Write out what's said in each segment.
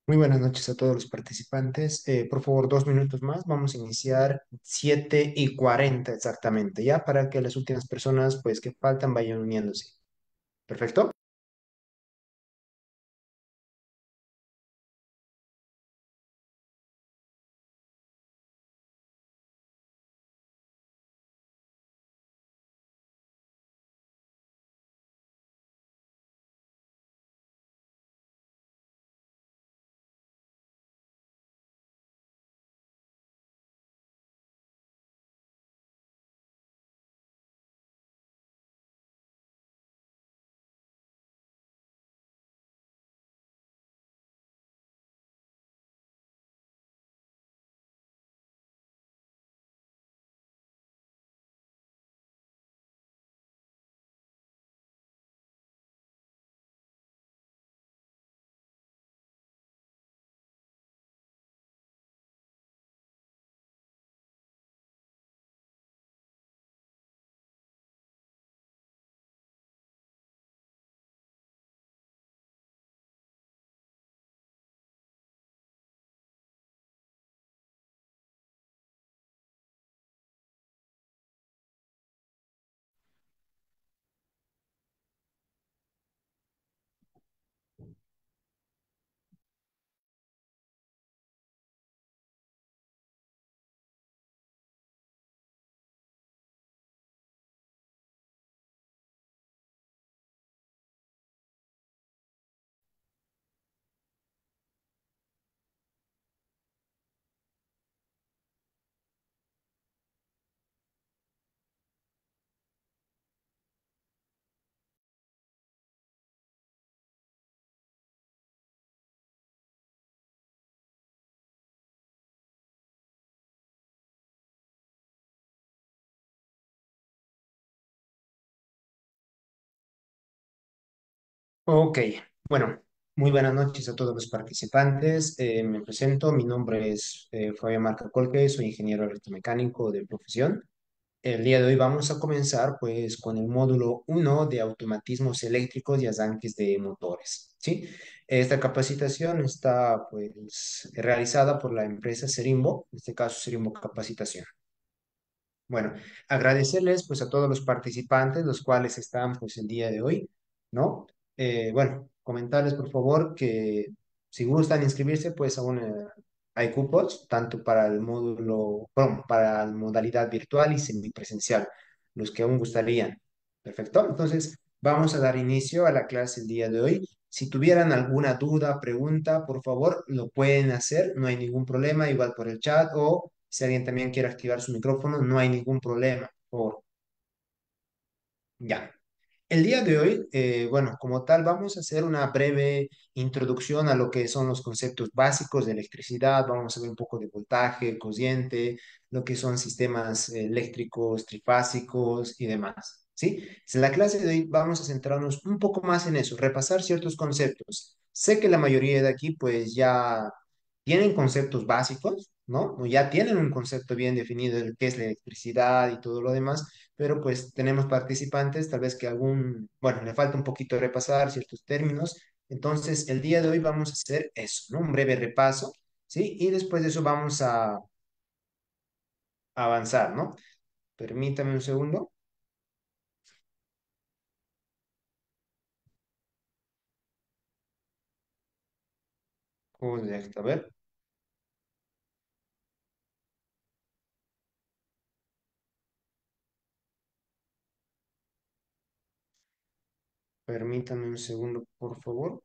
Muy buenas noches a todos los participantes. Por favor, 2 minutos más. Vamos a iniciar 7:40 exactamente, ya para que las últimas personas, pues, que faltan vayan uniéndose. ¿Perfecto? Ok, bueno, muy buenas noches a todos los participantes. Me presento, mi nombre es Fabián Marca Colque, soy ingeniero electromecánico de profesión. El día de hoy vamos a comenzar pues con el módulo 1 de automatismos eléctricos y arranques de motores, ¿sí? Esta capacitación está pues realizada por la empresa Serimbo, en este caso Serimbo Capacitación. Bueno, agradecerles pues a todos los participantes, los cuales están pues el día de hoy, ¿no? Bueno, comentarles por favor que si gustan inscribirse pues aún hay cupos, tanto para el módulo, bueno, para la modalidad virtual y semipresencial, los que aún gustarían. Perfecto, entonces vamos a dar inicio a la clase el día de hoy. Si tuvieran alguna duda, pregunta, por favor, lo pueden hacer, no hay ningún problema, igual por el chat o si alguien también quiere activar su micrófono, no hay ningún problema. Por ya. El día de hoy, bueno, como tal, vamos a hacer una breve introducción a lo que son los conceptos básicos de electricidad. Vamos a ver un poco de voltaje, corriente, lo que son sistemas eléctricos, trifásicos y demás. ¿Sí? En la clase de hoy vamos a centrarnos un poco más en eso, repasar ciertos conceptos. Sé que la mayoría de aquí, pues ya tienen conceptos básicos, ¿no? O ya tienen un concepto bien definido de qué es la electricidad y todo lo demás, pero pues tenemos participantes, tal vez que bueno, le falta un poquito repasar ciertos términos. Entonces, el día de hoy vamos a hacer eso, ¿no? Un breve repaso, ¿sí? Y después de eso vamos a avanzar, ¿no? Permítame un segundo. Correcto, a ver, permítame un segundo, por favor.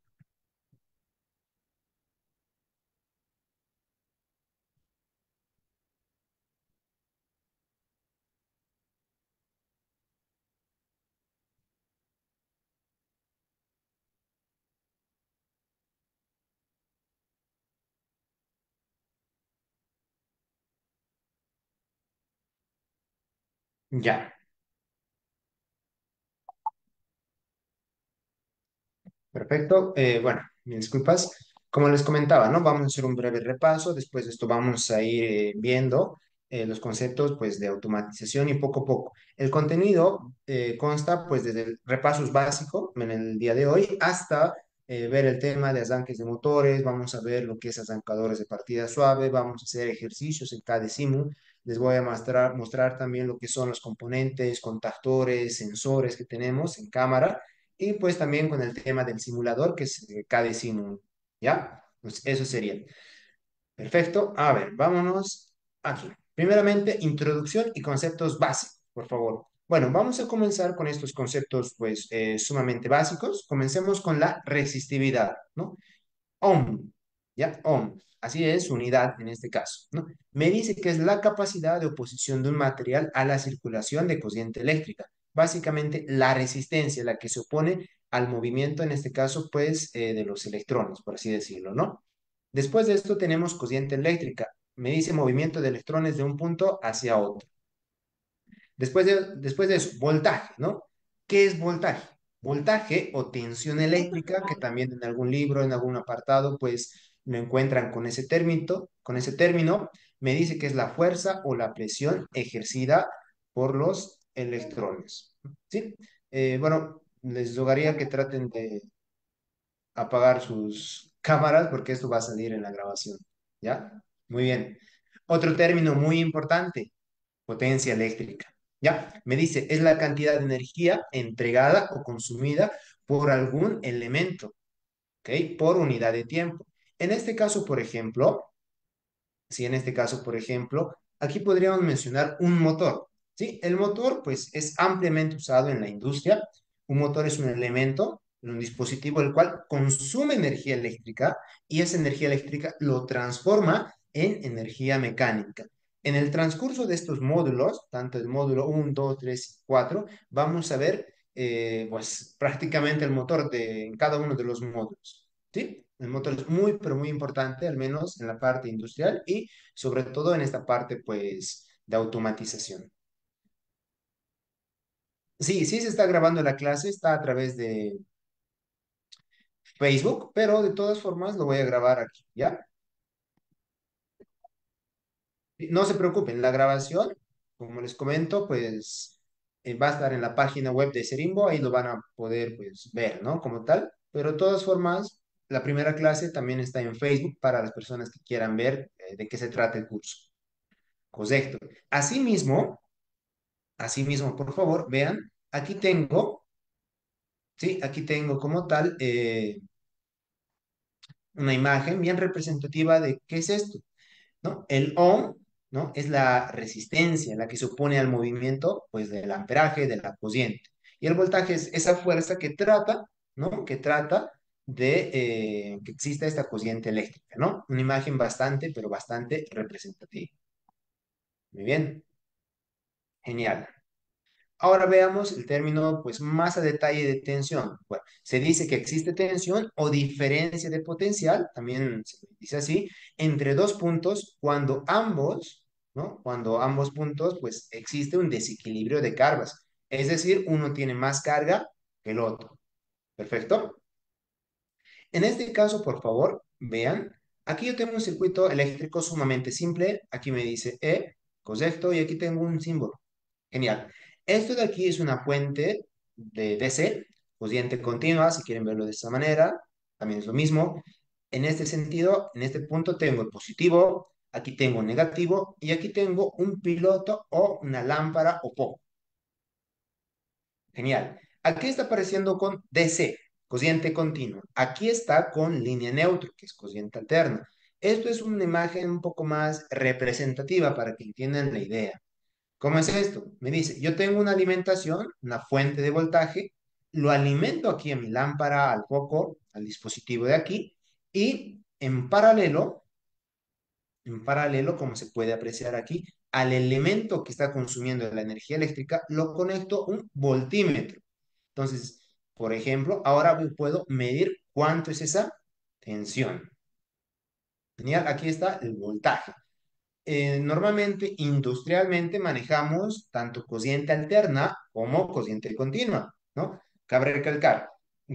Ya. Perfecto. Bueno, mis disculpas. Como les comentaba, ¿no? Vamos a hacer un breve repaso. Después de esto vamos a ir viendo los conceptos, pues, de automatización y poco a poco. El contenido consta, pues, desde repasos básicos en el día de hoy hasta ver el tema de arranques de motores, vamos a ver lo que es arrancadores de partida suave, vamos a hacer ejercicios en cada simu. Les voy a mostrar también lo que son los componentes, contactores, sensores que tenemos en cámara y pues también con el tema del simulador que es cada simu, ¿ya? Pues eso sería. Perfecto. A ver, vámonos aquí. Primeramente, introducción y conceptos básicos, por favor. Bueno, vamos a comenzar con estos conceptos, pues, sumamente básicos. Comencemos con la resistividad, ¿no? Ohm, ¿ya? Ohm. Así es, unidad en este caso, ¿no? Me dice que es la capacidad de oposición de un material a la circulación de corriente eléctrica. Básicamente, la resistencia, la que se opone al movimiento, en este caso, pues, de los electrones, por así decirlo, ¿no? Después de esto tenemos corriente eléctrica. Me dice movimiento de electrones de un punto hacia otro. Después de eso, voltaje, ¿no? ¿Qué es voltaje? Voltaje o tensión eléctrica, que también en algún libro, en algún apartado, pues lo encuentran con ese término, me dice que es la fuerza o la presión ejercida por los electrones. ¿Sí? Bueno, les rogaría que traten de apagar sus cámaras porque esto va a salir en la grabación. ¿Ya? Muy bien. Otro término muy importante, potencia eléctrica. ¿Ya? Me dice, es la cantidad de energía entregada o consumida por algún elemento, ¿ok? Por unidad de tiempo. En este caso, por ejemplo, si en este caso, por ejemplo, aquí podríamos mencionar un motor, ¿sí? El motor, pues, es ampliamente usado en la industria. Un motor es un elemento, un dispositivo el cual consume energía eléctrica y esa energía eléctrica lo transforma en energía mecánica. En el transcurso de estos módulos, tanto el módulo 1, 2, 3 y 4, vamos a ver, pues, prácticamente el motor en cada uno de los módulos. ¿Sí? El motor es muy, pero muy importante, al menos en la parte industrial y sobre todo en esta parte, pues, de automatización. Sí, sí se está grabando la clase, está a través de Facebook, pero de todas formas lo voy a grabar aquí, ¿ya? No se preocupen, la grabación, como les comento, pues va a estar en la página web de Cerimbo, ahí lo van a poder, pues, ver, ¿no? Como tal, pero de todas formas, la primera clase también está en Facebook para las personas que quieran ver de qué se trata el curso. Correcto. Asimismo, por favor, vean, aquí tengo, ¿sí? Aquí tengo como tal una imagen bien representativa de qué es esto, ¿no? El ohm, ¿no? Es la resistencia, la que se opone al movimiento, pues, del amperaje, de la corriente. Y el voltaje es esa fuerza que trata, ¿no? Que trata de que exista esta corriente eléctrica, ¿no? Una imagen bastante, pero bastante representativa. Muy bien, genial. Ahora veamos el término, pues, más a detalle de tensión. Bueno, se dice que existe tensión o diferencia de potencial, también se dice así, entre dos puntos cuando ambos, ¿no? Cuando ambos puntos, pues, existe un desequilibrio de cargas. Es decir, uno tiene más carga que el otro. ¿Perfecto? En este caso, por favor, vean, aquí yo tengo un circuito eléctrico sumamente simple. Aquí me dice E, correcto, y aquí tengo un símbolo. Genial. Esto de aquí es una fuente de DC, corriente continua, si quieren verlo de esta manera, también es lo mismo. En este sentido, en este punto tengo el positivo, aquí tengo un negativo y aquí tengo un piloto o una lámpara o poco. Genial. Aquí está apareciendo con DC, corriente continua. Aquí está con línea neutra, que es corriente alterna. Esto es una imagen un poco más representativa para que entiendan la idea. ¿Cómo es esto? Me dice, yo tengo una alimentación, una fuente de voltaje, lo alimento aquí a mi lámpara, al foco, al dispositivo de aquí, y en paralelo, como se puede apreciar aquí, al elemento que está consumiendo la energía eléctrica, lo conecto un voltímetro. Entonces, por ejemplo, ahora puedo medir cuánto es esa tensión. Genial, aquí está el voltaje. Normalmente, industrialmente, manejamos tanto corriente alterna como corriente continua, ¿no? Cabe recalcar,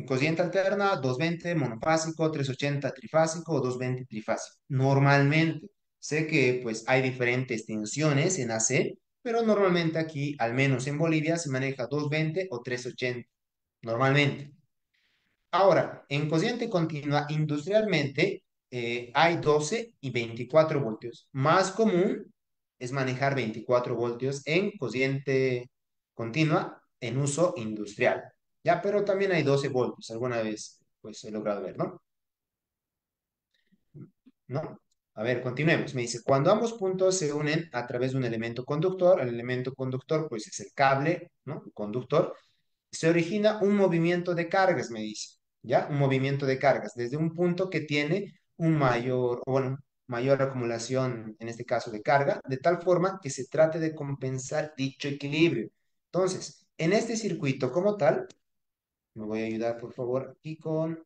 corriente alterna, 220 monofásico, 380 trifásico o 220 trifásico. Normalmente, sé que pues hay diferentes tensiones en AC, pero normalmente aquí, al menos en Bolivia, se maneja 220 o 380, normalmente. Ahora, en corriente continua, industrialmente hay 12 y 24 voltios. Más común es manejar 24 voltios en corriente continua en uso industrial. Ya, pero también hay 12 voltios. Alguna vez, pues, he logrado ver, ¿no? ¿No? A ver, continuemos. Me dice, cuando ambos puntos se unen a través de un elemento conductor, el elemento conductor, pues, es el cable, ¿no? El conductor se origina un movimiento de cargas, me dice, ¿ya? Un movimiento de cargas desde un punto que tiene un mayor, o bueno, mayor acumulación, en este caso, de carga, de tal forma que se trate de compensar dicho equilibrio. Entonces, en este circuito como tal, me voy a ayudar, por favor, aquí con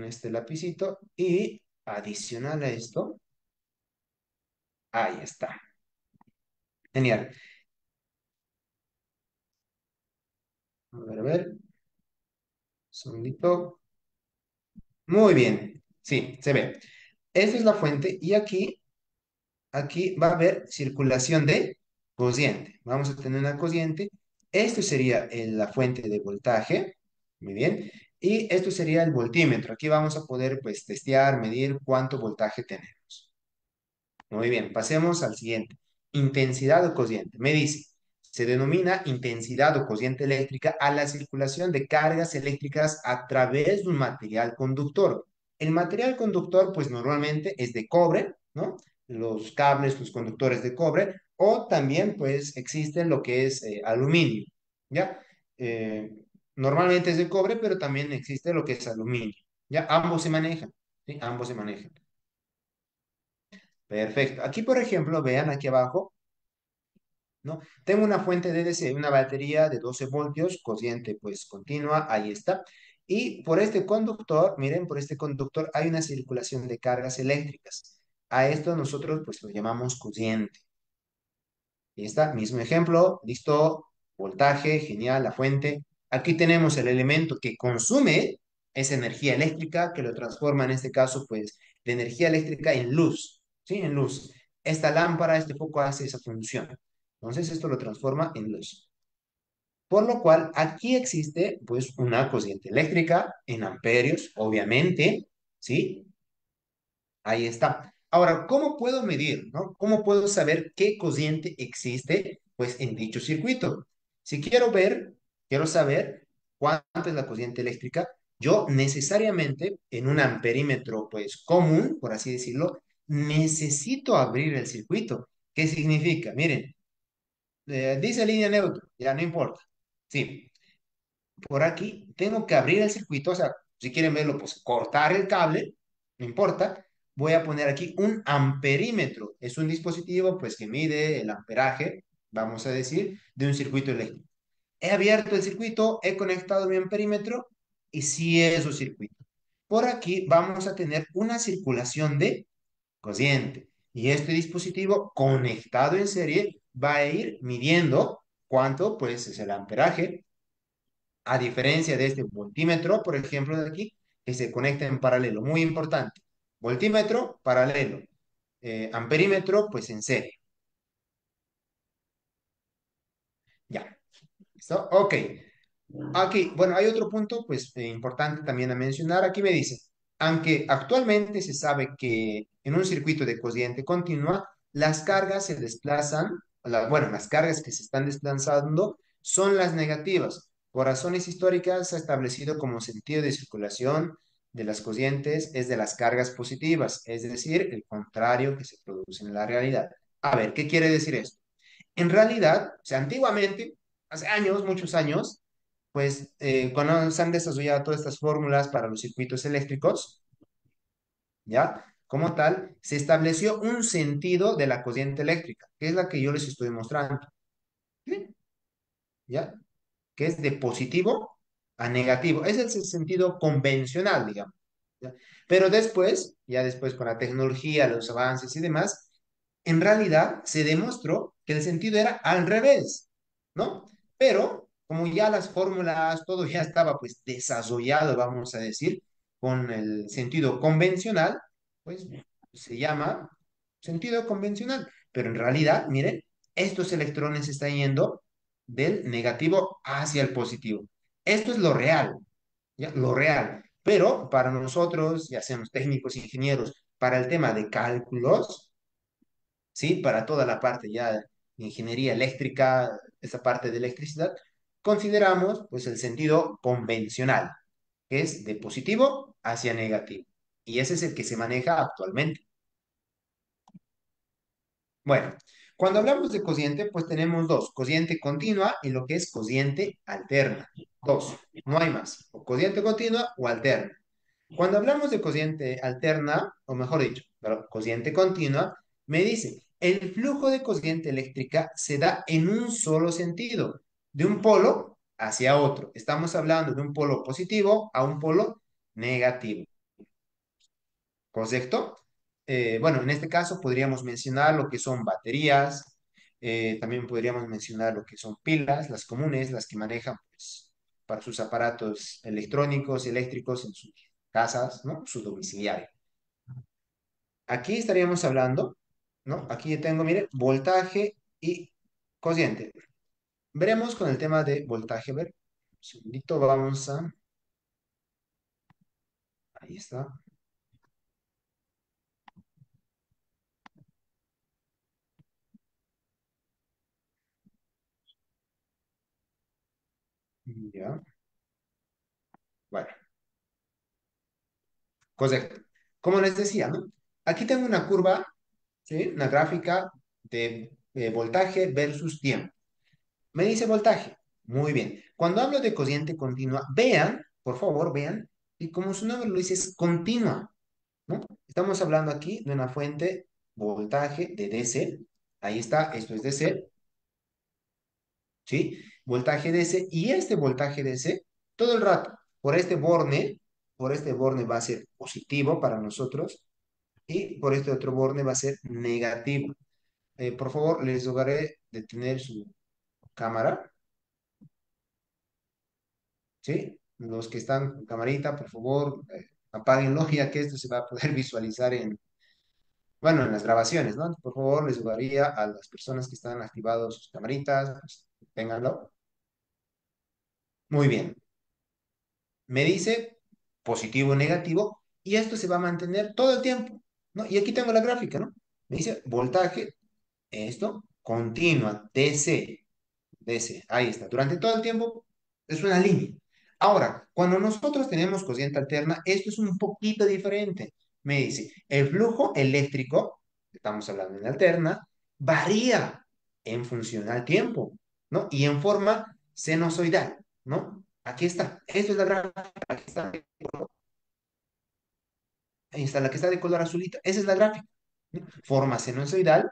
este lapicito y adicional a esto, ahí está. Genial. A ver, segundito. Muy bien. Sí, se ve. Esta es la fuente y aquí va a haber circulación de corriente. Vamos a tener una corriente. Esto sería la fuente de voltaje. Muy bien. Y esto sería el voltímetro. Aquí vamos a poder pues testear, medir cuánto voltaje tenemos. Muy bien, pasemos al siguiente. Intensidad o corriente. Me dice, se denomina intensidad o corriente eléctrica a la circulación de cargas eléctricas a través de un material conductor. El material conductor, pues normalmente es de cobre, ¿no? Los cables, los conductores de cobre, o también, pues, existe lo que es aluminio, ¿ya? Eh, Normalmente es de cobre, pero también existe lo que es aluminio, ¿ya? Ambos se manejan, ¿sí? Ambos se manejan. Perfecto. Aquí, por ejemplo, vean aquí abajo, ¿no? Tengo una fuente de DC, una batería de 12 voltios, corriente pues continua, ahí está. Y por este conductor, miren, por este conductor hay una circulación de cargas eléctricas. A esto nosotros pues lo llamamos corriente. Y está, mismo ejemplo, listo, voltaje, genial, la fuente. Aquí tenemos el elemento que consume esa energía eléctrica, que lo transforma en este caso, pues, de energía eléctrica en luz, ¿sí? En luz. Esta lámpara, este foco hace esa función. Entonces, esto lo transforma en luz. Por lo cual, aquí existe, pues, una corriente eléctrica en amperios, obviamente, ¿sí? Ahí está. Ahora, ¿cómo puedo medir, no? ¿Cómo puedo saber qué corriente existe, pues, en dicho circuito? Si quiero saber cuánto es la corriente eléctrica, yo necesariamente en un amperímetro, pues, común, por así decirlo, necesito abrir el circuito. ¿Qué significa? Miren, dice línea neutra, ya no importa. Sí, por aquí tengo que abrir el circuito, o sea, si quieren verlo, pues cortar el cable, no importa. Voy a poner aquí un amperímetro. Es un dispositivo, pues, que mide el amperaje, vamos a decir, de un circuito eléctrico. He abierto el circuito, he conectado mi amperímetro y cierro circuito. Por aquí vamos a tener una circulación de corriente. Y este dispositivo conectado en serie va a ir midiendo cuánto, pues, es el amperaje a diferencia de este voltímetro, por ejemplo, de aquí, que se conecta en paralelo. Muy importante. Voltímetro, paralelo. Amperímetro, pues en serie. Ya. ¿Listo? Ok. Aquí, bueno, hay otro punto, pues, importante también a mencionar. Aquí me dice, aunque actualmente se sabe que en un circuito de corriente continua, las cargas se desplazan, bueno, las cargas que se están desplazando son las negativas. Por razones históricas, se ha establecido como sentido de circulación de las corrientes es de las cargas positivas, es decir, el contrario que se produce en la realidad. A ver, ¿qué quiere decir esto? En realidad, o sea, antiguamente, hace años, muchos años, pues cuando se han desarrollado todas estas fórmulas para los circuitos eléctricos, ¿ya? Como tal, se estableció un sentido de la corriente eléctrica, que es la que yo les estoy mostrando, ¿sí? ¿Ya? Que es de positivo a negativo. Ese es el sentido convencional, digamos. ¿Ya? Pero después, ya después con la tecnología, los avances y demás, en realidad se demostró que el sentido era al revés, ¿no? Pero como ya las fórmulas, todo ya estaba pues desarrollado, vamos a decir, con el sentido convencional, pues se llama sentido convencional. Pero en realidad, miren, estos electrones están yendo del negativo hacia el positivo. Esto es lo real, ¿ya? Lo real. Pero para nosotros, ya seamos técnicos, ingenieros, para el tema de cálculos, ¿sí? Para toda la parte ya de ingeniería eléctrica, esa parte de electricidad, consideramos pues el sentido convencional, que es de positivo hacia negativo. Y ese es el que se maneja actualmente. Bueno, cuando hablamos de cociente, pues tenemos dos, cociente continua y lo que es cociente alterna. Dos, no hay más, o cociente continua o alterna. Cuando hablamos de cociente alterna, o mejor dicho, pero cociente continua, me dice, el flujo de corriente eléctrica se da en un solo sentido, de un polo hacia otro. Estamos hablando de un polo positivo a un polo negativo, ¿correcto? Bueno, en este caso podríamos mencionar lo que son baterías, también podríamos mencionar lo que son pilas, las comunes, las que manejan pues, para sus aparatos electrónicos y eléctricos en sus casas, ¿no? Su domiciliario. Aquí estaríamos hablando, ¿no? Aquí yo tengo, mire, voltaje y corriente. Veremos con el tema de voltaje, a ver, un segundito, vamos a, ahí está, ya, bueno, correcto. Como les decía, ¿no? Aquí tengo una curva, ¿sí? Una gráfica de voltaje versus tiempo. Me dice voltaje. Muy bien. Cuando hablo de corriente continua, vean, por favor, vean, y como su nombre lo dice, es continua, ¿no? Estamos hablando aquí de una fuente voltaje de DC. Ahí está, esto es DC, ¿sí? Voltaje DC. Y este voltaje DC, todo el rato, por este borne va a ser positivo para nosotros y por este otro borne va a ser negativo. Por favor, les rogaré de tener su cámara, ¿sí? Los que están con camarita, por favor, apáguenlo, ya que esto se va a poder visualizar en, bueno, en las grabaciones, ¿no? Por favor, les rogaría a las personas que están activados sus camaritas, pues, ténganlo. Muy bien. Me dice positivo, negativo, y esto se va a mantener todo el tiempo, ¿no? Y aquí tengo la gráfica, ¿no? Me dice voltaje, esto, continua, DC, ahí está. Durante todo el tiempo es una línea. Ahora, cuando nosotros tenemos corriente alterna, esto es un poquito diferente. Me dice, el flujo eléctrico, estamos hablando en alterna, varía en función al tiempo, ¿no? Y en forma sinusoidal, ¿no? Aquí está. Esto es la gráfica. Aquí está. Ahí está la que está de color azulita. Esa es la gráfica, ¿no? Forma sinusoidal.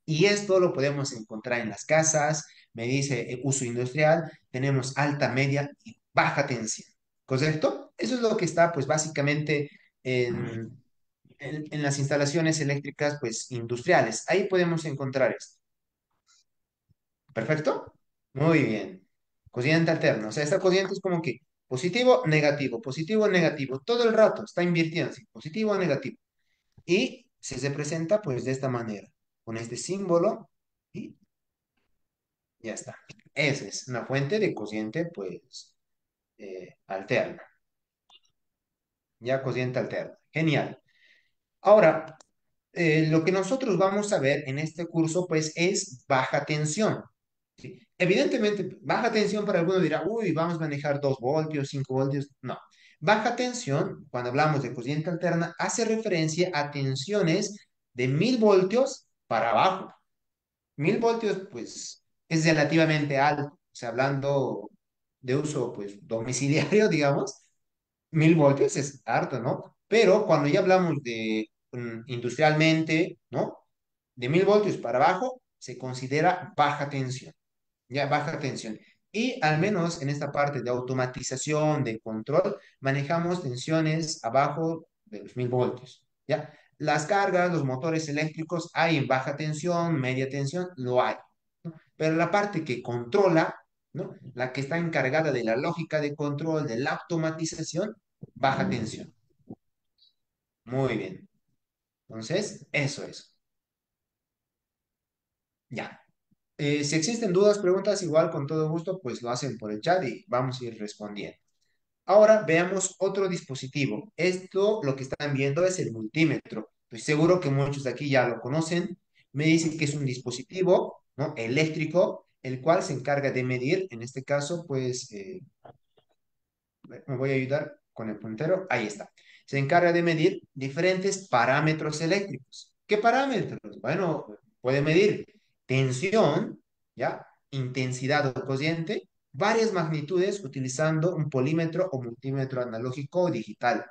Y esto lo podemos encontrar en las casas, me dice uso industrial, tenemos alta, media y baja tensión, ¿correcto? Eso es lo que está pues básicamente en las instalaciones eléctricas pues industriales. Ahí podemos encontrar esto. ¿Perfecto? Muy bien. Corriente alterna. O sea, esta corriente es como que positivo, negativo. Todo el rato está invirtiendo, así, positivo o negativo. Y se presenta pues de esta manera, con este símbolo. Y ya está. Esa es una fuente de cociente, pues, alterna. Ya cociente alterna. Genial. Ahora, lo que nosotros vamos a ver en este curso, pues, es baja tensión. ¿Sí? Evidentemente, baja tensión para algunos dirá, uy, vamos a manejar 2 voltios, 5 voltios. No. Baja tensión, cuando hablamos de corriente alterna, hace referencia a tensiones de 1000 voltios para abajo. 1000 voltios, pues, es relativamente alto. O sea, hablando de uso, pues, domiciliario, digamos, 1000 voltios es harto, ¿no? Pero cuando ya hablamos de industrialmente, ¿no? De 1000 voltios para abajo, se considera baja tensión, ya baja tensión. Y al menos en esta parte de automatización, de control, manejamos tensiones abajo de los 1000 voltios, ¿ya? Las cargas, los motores eléctricos, hay en baja tensión, media tensión, lo hay, ¿no? Pero la parte que controla, ¿no? La que está encargada de la lógica de control, de la automatización, baja tensión. Muy bien. Entonces, eso es. Ya. Si existen dudas, preguntas, igual con todo gusto, pues lo hacen por el chat y vamos a ir respondiendo. Ahora veamos otro dispositivo. Esto, lo que están viendo es el multímetro. Estoy seguro que muchos de aquí ya lo conocen. Me dicen que es un dispositivo, ¿no? Eléctrico, el cual se encarga de medir, en este caso, pues me voy a ayudar con el puntero, ahí está. Se encarga de medir diferentes parámetros eléctricos. ¿Qué parámetros? Bueno, puede medir tensión, ¿ya? Intensidad o cociente, varias magnitudes utilizando un polímetro o multímetro analógico o digital.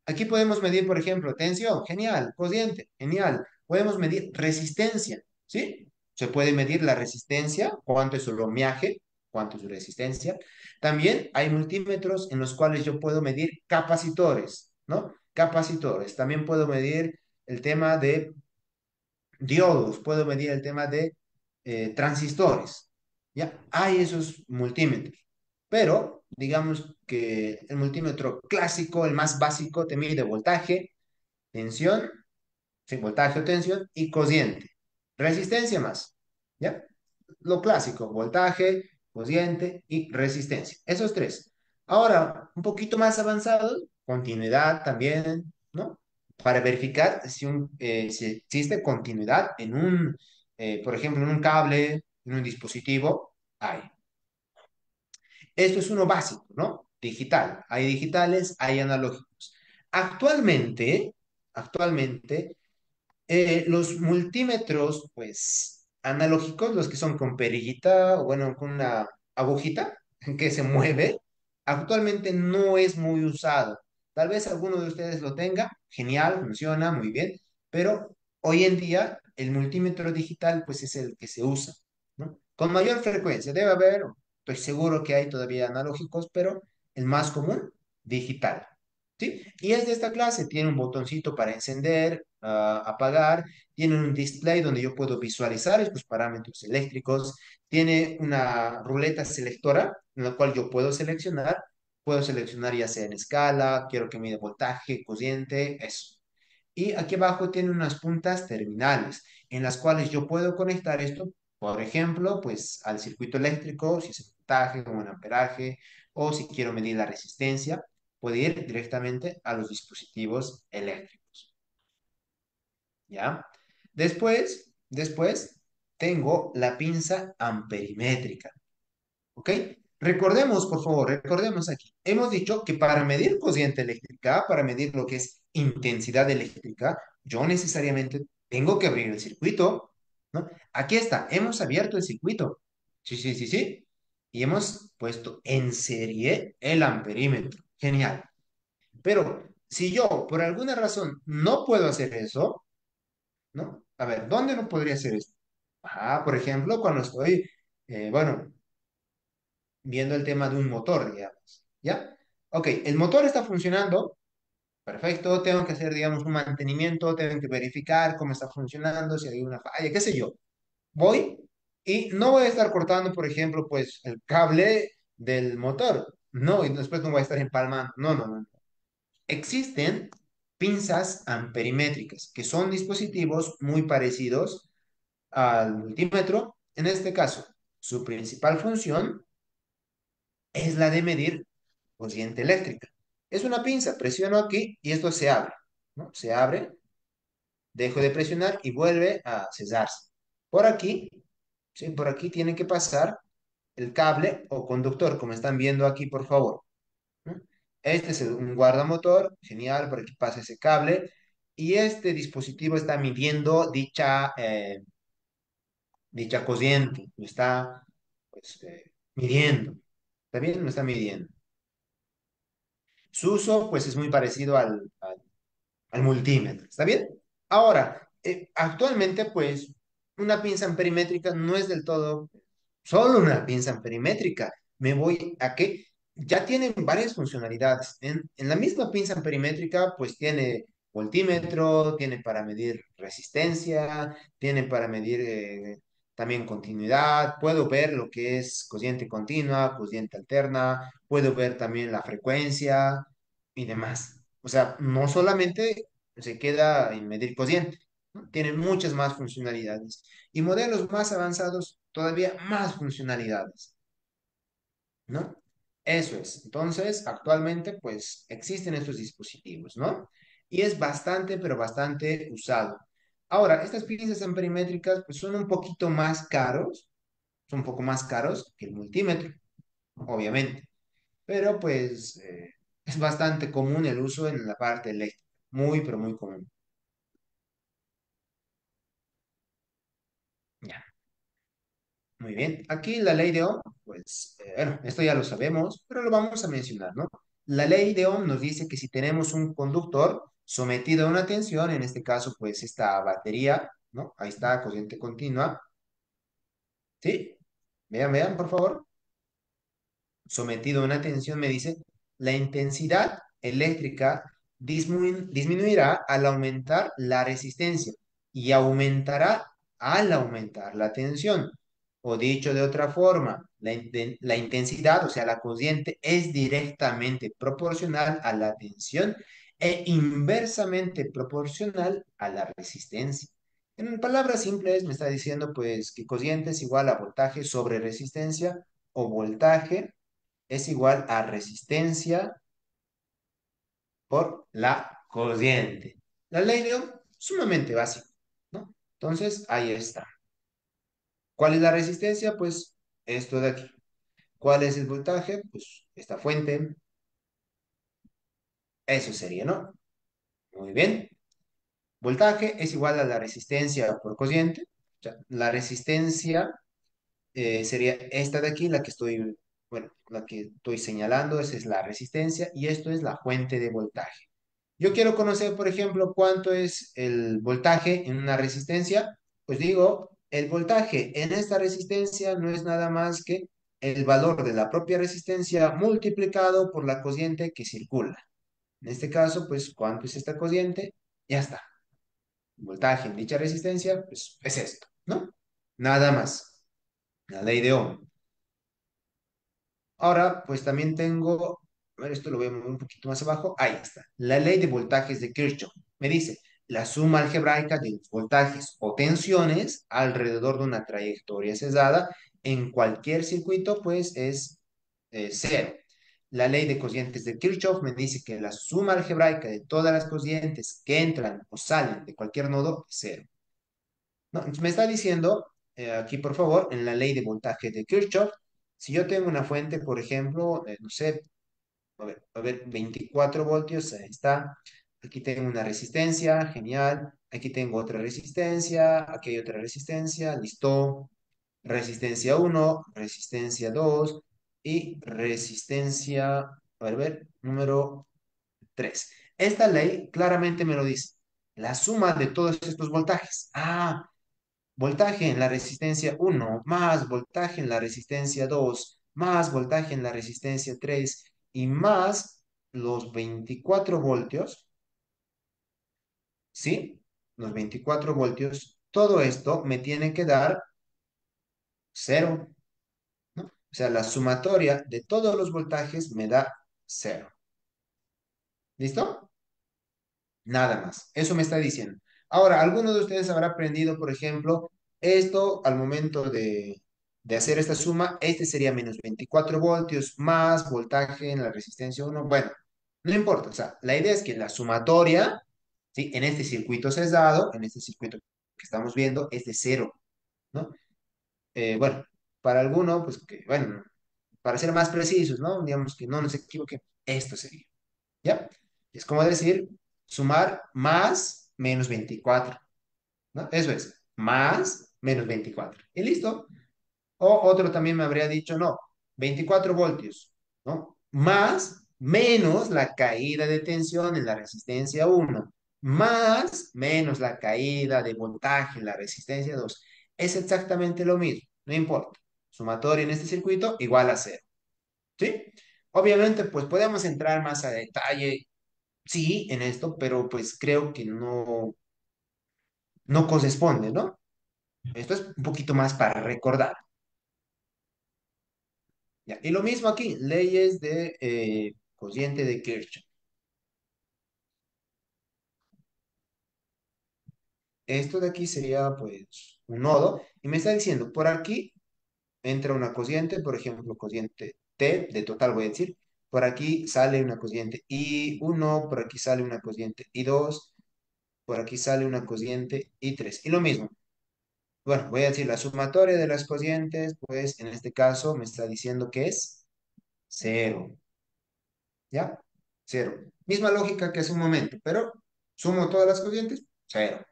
Aquí podemos medir, por ejemplo, tensión, genial, cociente, genial. Podemos medir resistencia, ¿sí? Se puede medir la resistencia, cuánto es su ohmiaje, cuánto es su resistencia. También hay multímetros en los cuales yo puedo medir capacitores, ¿no? Capacitores. También puedo medir el tema de diodos, puedo medir el tema de transistores. ¿Ya? Hay esos multímetros. Pero digamos que el multímetro clásico, el más básico, te mide voltaje, tensión, sí, voltaje o tensión y cociente. Resistencia más. ¿Ya? Lo clásico, voltaje, cociente y resistencia. Esos tres. Ahora, un poquito más avanzado, continuidad también, ¿no? Para verificar si existe continuidad en por ejemplo, en un cable, en un dispositivo, hay. Esto es uno básico, ¿no? Digital. Hay digitales, hay analógicos. Actualmente, los multímetros, pues, analógicos, los que son con perillita, o bueno, con una agujita que se mueve, actualmente no es muy usado. Tal vez alguno de ustedes lo tenga, genial, funciona muy bien, pero hoy en día el multímetro digital, pues, es el que se usa, ¿no? Con mayor frecuencia, debe haber, estoy seguro que hay todavía analógicos, pero el más común, digital. ¿Sí? Y es de esta clase, tiene un botoncito para encender, apagar, tiene un display donde yo puedo visualizar estos parámetros eléctricos, tiene una ruleta selectora en la cual yo puedo seleccionar ya sea en escala, quiero que mida voltaje, cociente, eso. Y aquí abajo tiene unas puntas terminales en las cuales yo puedo conectar esto, por ejemplo, pues al circuito eléctrico, si es en voltaje o en amperaje, o si quiero medir la resistencia, puedo ir directamente a los dispositivos eléctricos, ¿ya? Después tengo la pinza amperimétrica. ¿Ok? Recordemos, por favor, recordemos aquí. Hemos dicho que para medir corriente eléctrica, para medir lo que es intensidad eléctrica, yo necesariamente tengo que abrir el circuito, ¿no? Aquí está, hemos abierto el circuito. Sí, sí, sí, sí. Y hemos puesto en serie el amperímetro. Genial. Pero si yo, por alguna razón, no puedo hacer eso, ¿no? A ver, ¿dónde no podría hacer esto? Por ejemplo, cuando estoy, bueno, viendo el tema de un motor, digamos. ¿Ya? Ok, el motor está funcionando, perfecto, tengo que hacer, digamos, un mantenimiento, tengo que verificar cómo está funcionando, si hay una falla, qué sé yo. Voy y no voy a estar cortando, por ejemplo, pues el cable del motor. No, y después no voy a estar empalmando. No, no, no. Existen pinzas amperimétricas, que son dispositivos muy parecidos al multímetro. En este caso, su principal función es la de medir corriente eléctrica. Es una pinza, presiono aquí y esto se abre, ¿no? Se abre, dejo de presionar y vuelve a cesarse. Por aquí, ¿sí? Por aquí tiene que pasar el cable o conductor, como están viendo aquí, por favor, ¿no? Este es un guardamotor, genial, por aquí pasa ese cable y este dispositivo está midiendo dicha corriente, lo está pues, midiendo. ¿Está bien? Lo está midiendo. Su uso, pues, es muy parecido al multímetro. ¿Está bien? Ahora, actualmente, pues, una pinza amperimétrica no es del todo solo una pinza amperimétrica. Me voy a que ya tienen varias funcionalidades. En la misma pinza amperimétrica, pues, tiene voltímetro, tiene para medir resistencia, tiene para medir también continuidad. Puedo ver lo que es corriente continua, corriente alterna, puedo ver también la frecuencia y demás. O sea, no solamente se queda en medir cociente, ¿no? Tienen muchas más funcionalidades. Y modelos más avanzados todavía más funcionalidades, ¿no? Eso es. Entonces, actualmente, pues, existen estos dispositivos, ¿no? Y es bastante, pero bastante usado. Ahora, estas pinzas amperimétricas, pues, son un poquito más caros, son un poco más caros que el multímetro, obviamente, pero, pues, es bastante común el uso en la parte eléctrica, muy, pero muy común. Ya. Muy bien, aquí la ley de Ohm, pues, bueno, esto ya lo sabemos, pero lo vamos a mencionar, ¿no? La ley de Ohm nos dice que si tenemos un conductor sometido a una tensión, en este caso, pues, esta batería, ¿no? Ahí está, corriente continua, ¿sí? Vean, vean, por favor, sometido a una tensión, me dice, la intensidad eléctrica disminuirá al aumentar la resistencia y aumentará al aumentar la tensión. O dicho de otra forma, la intensidad, o sea, la corriente, es directamente proporcional a la tensión e inversamente proporcional a la resistencia. En palabras simples, me está diciendo pues que corriente es igual a voltaje sobre resistencia o voltaje es igual a resistencia por la corriente. La ley de Ohm, sumamente básica, ¿no? Entonces, ahí está. ¿Cuál es la resistencia? Pues esto de aquí. ¿Cuál es el voltaje? Pues esta fuente. Eso sería, ¿no? Muy bien. Voltaje es igual a la resistencia por corriente. O sea, la resistencia sería esta de aquí, la que estoy, bueno, la que estoy señalando, esa es la resistencia y esto es la fuente de voltaje. Yo quiero conocer, por ejemplo, cuánto es el voltaje en una resistencia. Pues digo, el voltaje en esta resistencia no es nada más que el valor de la propia resistencia multiplicado por la corriente que circula. En este caso, pues, ¿cuánto es esta corriente? Ya está. El voltaje en dicha resistencia, pues, es esto, ¿no? Nada más. La ley de Ohm. Ahora, pues también tengo, a ver, esto lo voy a mover un poquito más abajo. Ahí está. La ley de voltajes de Kirchhoff. Me dice, la suma algebraica de los voltajes o tensiones alrededor de una trayectoria cesada en cualquier circuito, pues es cero. La ley de corrientes de Kirchhoff me dice que la suma algebraica de todas las corrientes que entran o salen de cualquier nodo es cero. No, entonces me está diciendo, aquí por favor, en la ley de voltaje de Kirchhoff, si yo tengo una fuente, por ejemplo, no sé, a ver, 24 voltios, ahí está. Aquí tengo una resistencia, genial. Aquí tengo otra resistencia, aquí hay otra resistencia, listo. Resistencia uno, resistencia 2 y resistencia, a ver, número 3. Esta ley claramente me lo dice. La suma de todos estos voltajes. Ah, voltaje en la resistencia uno más voltaje en la resistencia 2 más voltaje en la resistencia 3 y más los 24 voltios, ¿sí? Los 24 voltios, todo esto me tiene que dar cero, ¿no? O sea, la sumatoria de todos los voltajes me da cero. ¿Listo? Nada más. Eso me está diciendo. Ahora, alguno de ustedes habrá aprendido, por ejemplo, esto al momento de hacer esta suma, este sería menos 24 voltios más voltaje en la resistencia uno. Bueno, no importa. O sea, la idea es que la sumatoria, ¿sí? En este circuito cesado, en este circuito que estamos viendo, es de cero, ¿no? Bueno, para alguno, pues que, bueno, para ser más precisos, ¿no? Digamos que no nos equivoquemos, esto sería. ¿Ya? Es como decir, sumar más menos 24, ¿no? Eso es, más menos 24. Y listo. O otro también me habría dicho, no, 24 voltios, ¿no? Más menos la caída de tensión en la resistencia uno más menos la caída de voltaje en la resistencia 2. Es exactamente lo mismo, no importa. Sumatorio en este circuito igual a cero, ¿sí? Obviamente, pues podemos entrar más a detalle sí en esto, pero pues creo que no corresponde, ¿no? Esto es un poquito más para recordar. ¿Ya? Y lo mismo aquí, leyes de corriente de Kirchhoff. Esto de aquí sería pues un nodo y me está diciendo, por aquí entra una cociente, por ejemplo, cociente T de total, voy a decir. Por aquí sale una cociente I1, por aquí sale una cociente I2, por aquí sale una cociente I3. Y lo mismo. Bueno, voy a decir la sumatoria de las cocientes, pues en este caso me está diciendo que es cero. ¿Ya? Cero. Misma lógica que hace un momento, pero sumo todas las cocientes, cero.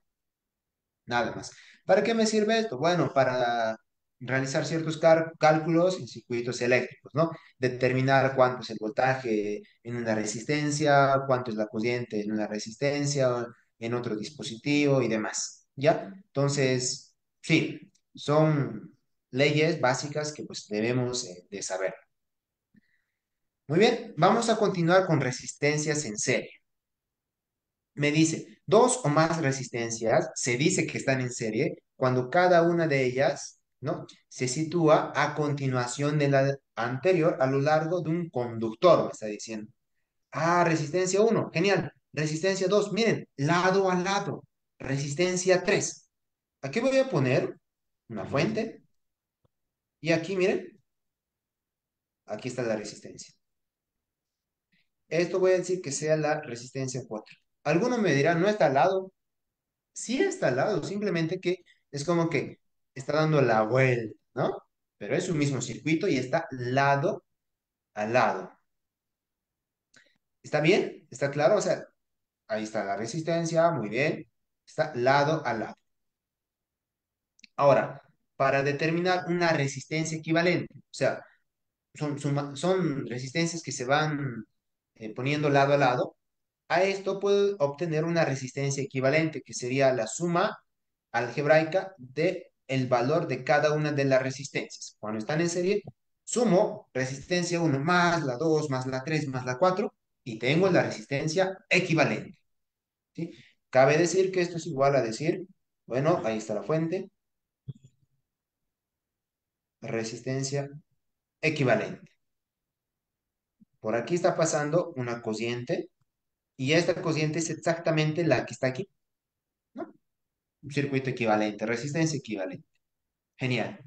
Nada más. ¿Para qué me sirve esto? Bueno, para realizar ciertos cálculos en circuitos eléctricos, ¿no? Determinar cuánto es el voltaje en una resistencia, cuánto es la corriente en una resistencia, en otro dispositivo y demás, ¿ya? Entonces, sí, son leyes básicas que pues debemos de saber. Muy bien, vamos a continuar con resistencias en serie. Me dice, dos o más resistencias se dice que están en serie cuando cada una de ellas, ¿no? Se sitúa a continuación de la anterior a lo largo de un conductor, me está diciendo. Ah, resistencia uno, genial. Resistencia 2, miren, lado a lado. Resistencia 3. Aquí voy a poner una fuente y aquí, miren, aquí está la resistencia. Esto voy a decir que sea la resistencia 4. Algunos me dirán, no está al lado. Sí está al lado, simplemente que es como que está dando la vuelta, ¿no? Pero es un mismo circuito y está lado a lado. ¿Está bien? ¿Está claro? O sea, ahí está la resistencia, muy bien. Está lado a lado. Ahora, para determinar una resistencia equivalente, o sea, son resistencias que se van poniendo lado a lado. A esto puedo obtener una resistencia equivalente, que sería la suma algebraica de el valor de cada una de las resistencias. Cuando están en serie, sumo resistencia uno más la 2 más la 3 más la 4 y tengo la resistencia equivalente. ¿Sí? Cabe decir que esto es igual a decir, bueno, ahí está la fuente, resistencia equivalente. Por aquí está pasando una cociente y esta cociente es exactamente la que está aquí, ¿no? Un circuito equivalente, resistencia equivalente. Genial.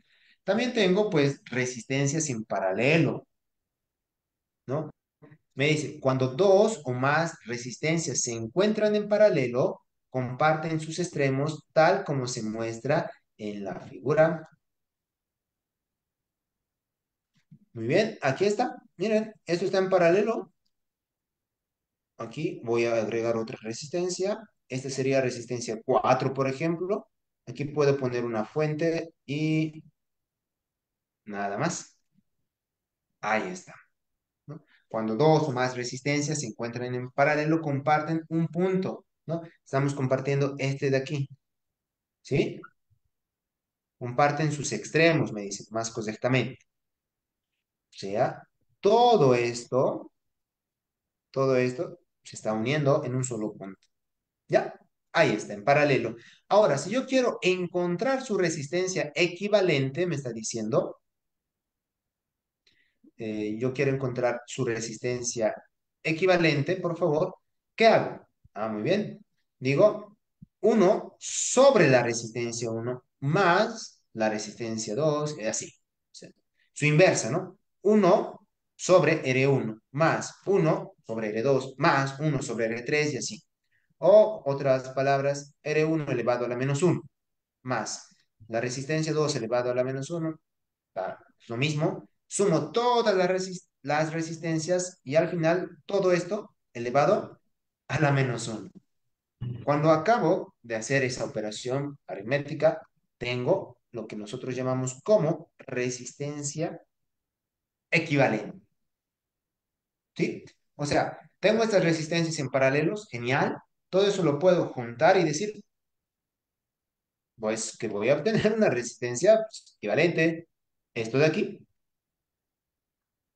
También tengo pues resistencias en paralelo, ¿no? Me dice, cuando dos o más resistencias se encuentran en paralelo, comparten sus extremos tal como se muestra en la figura. Muy bien, aquí está. Miren, esto está en paralelo. Aquí voy a agregar otra resistencia. Esta sería resistencia 4, por ejemplo. Aquí puedo poner una fuente y nada más. Ahí está, ¿no? Cuando dos o más resistencias se encuentran en paralelo, comparten un punto, ¿no? Estamos compartiendo este de aquí, ¿sí? Comparten sus extremos, me dice, más correctamente. O sea, todo esto, todo esto se está uniendo en un solo punto. ¿Ya? Ahí está, en paralelo. Ahora, si yo quiero encontrar su resistencia equivalente, me está diciendo, yo quiero encontrar su resistencia equivalente, por favor, ¿qué hago? Ah, muy bien. Digo, uno sobre la resistencia uno más la resistencia 2 y así. O sea, su inversa, ¿no? Uno sobre R1 más uno sobre R2 más uno sobre R3 y así. O, otras palabras, R1 elevado a la menos uno más la resistencia 2 elevado a la menos uno lo mismo, sumo todas las resistencias y al final todo esto elevado a la menos uno. Cuando acabo de hacer esa operación aritmética, tengo lo que nosotros llamamos como resistencia equivalente. ¿Sí? O sea, tengo estas resistencias en paralelos, genial. Todo eso lo puedo juntar y decir, pues que voy a obtener una resistencia pues, equivalente. Esto de aquí,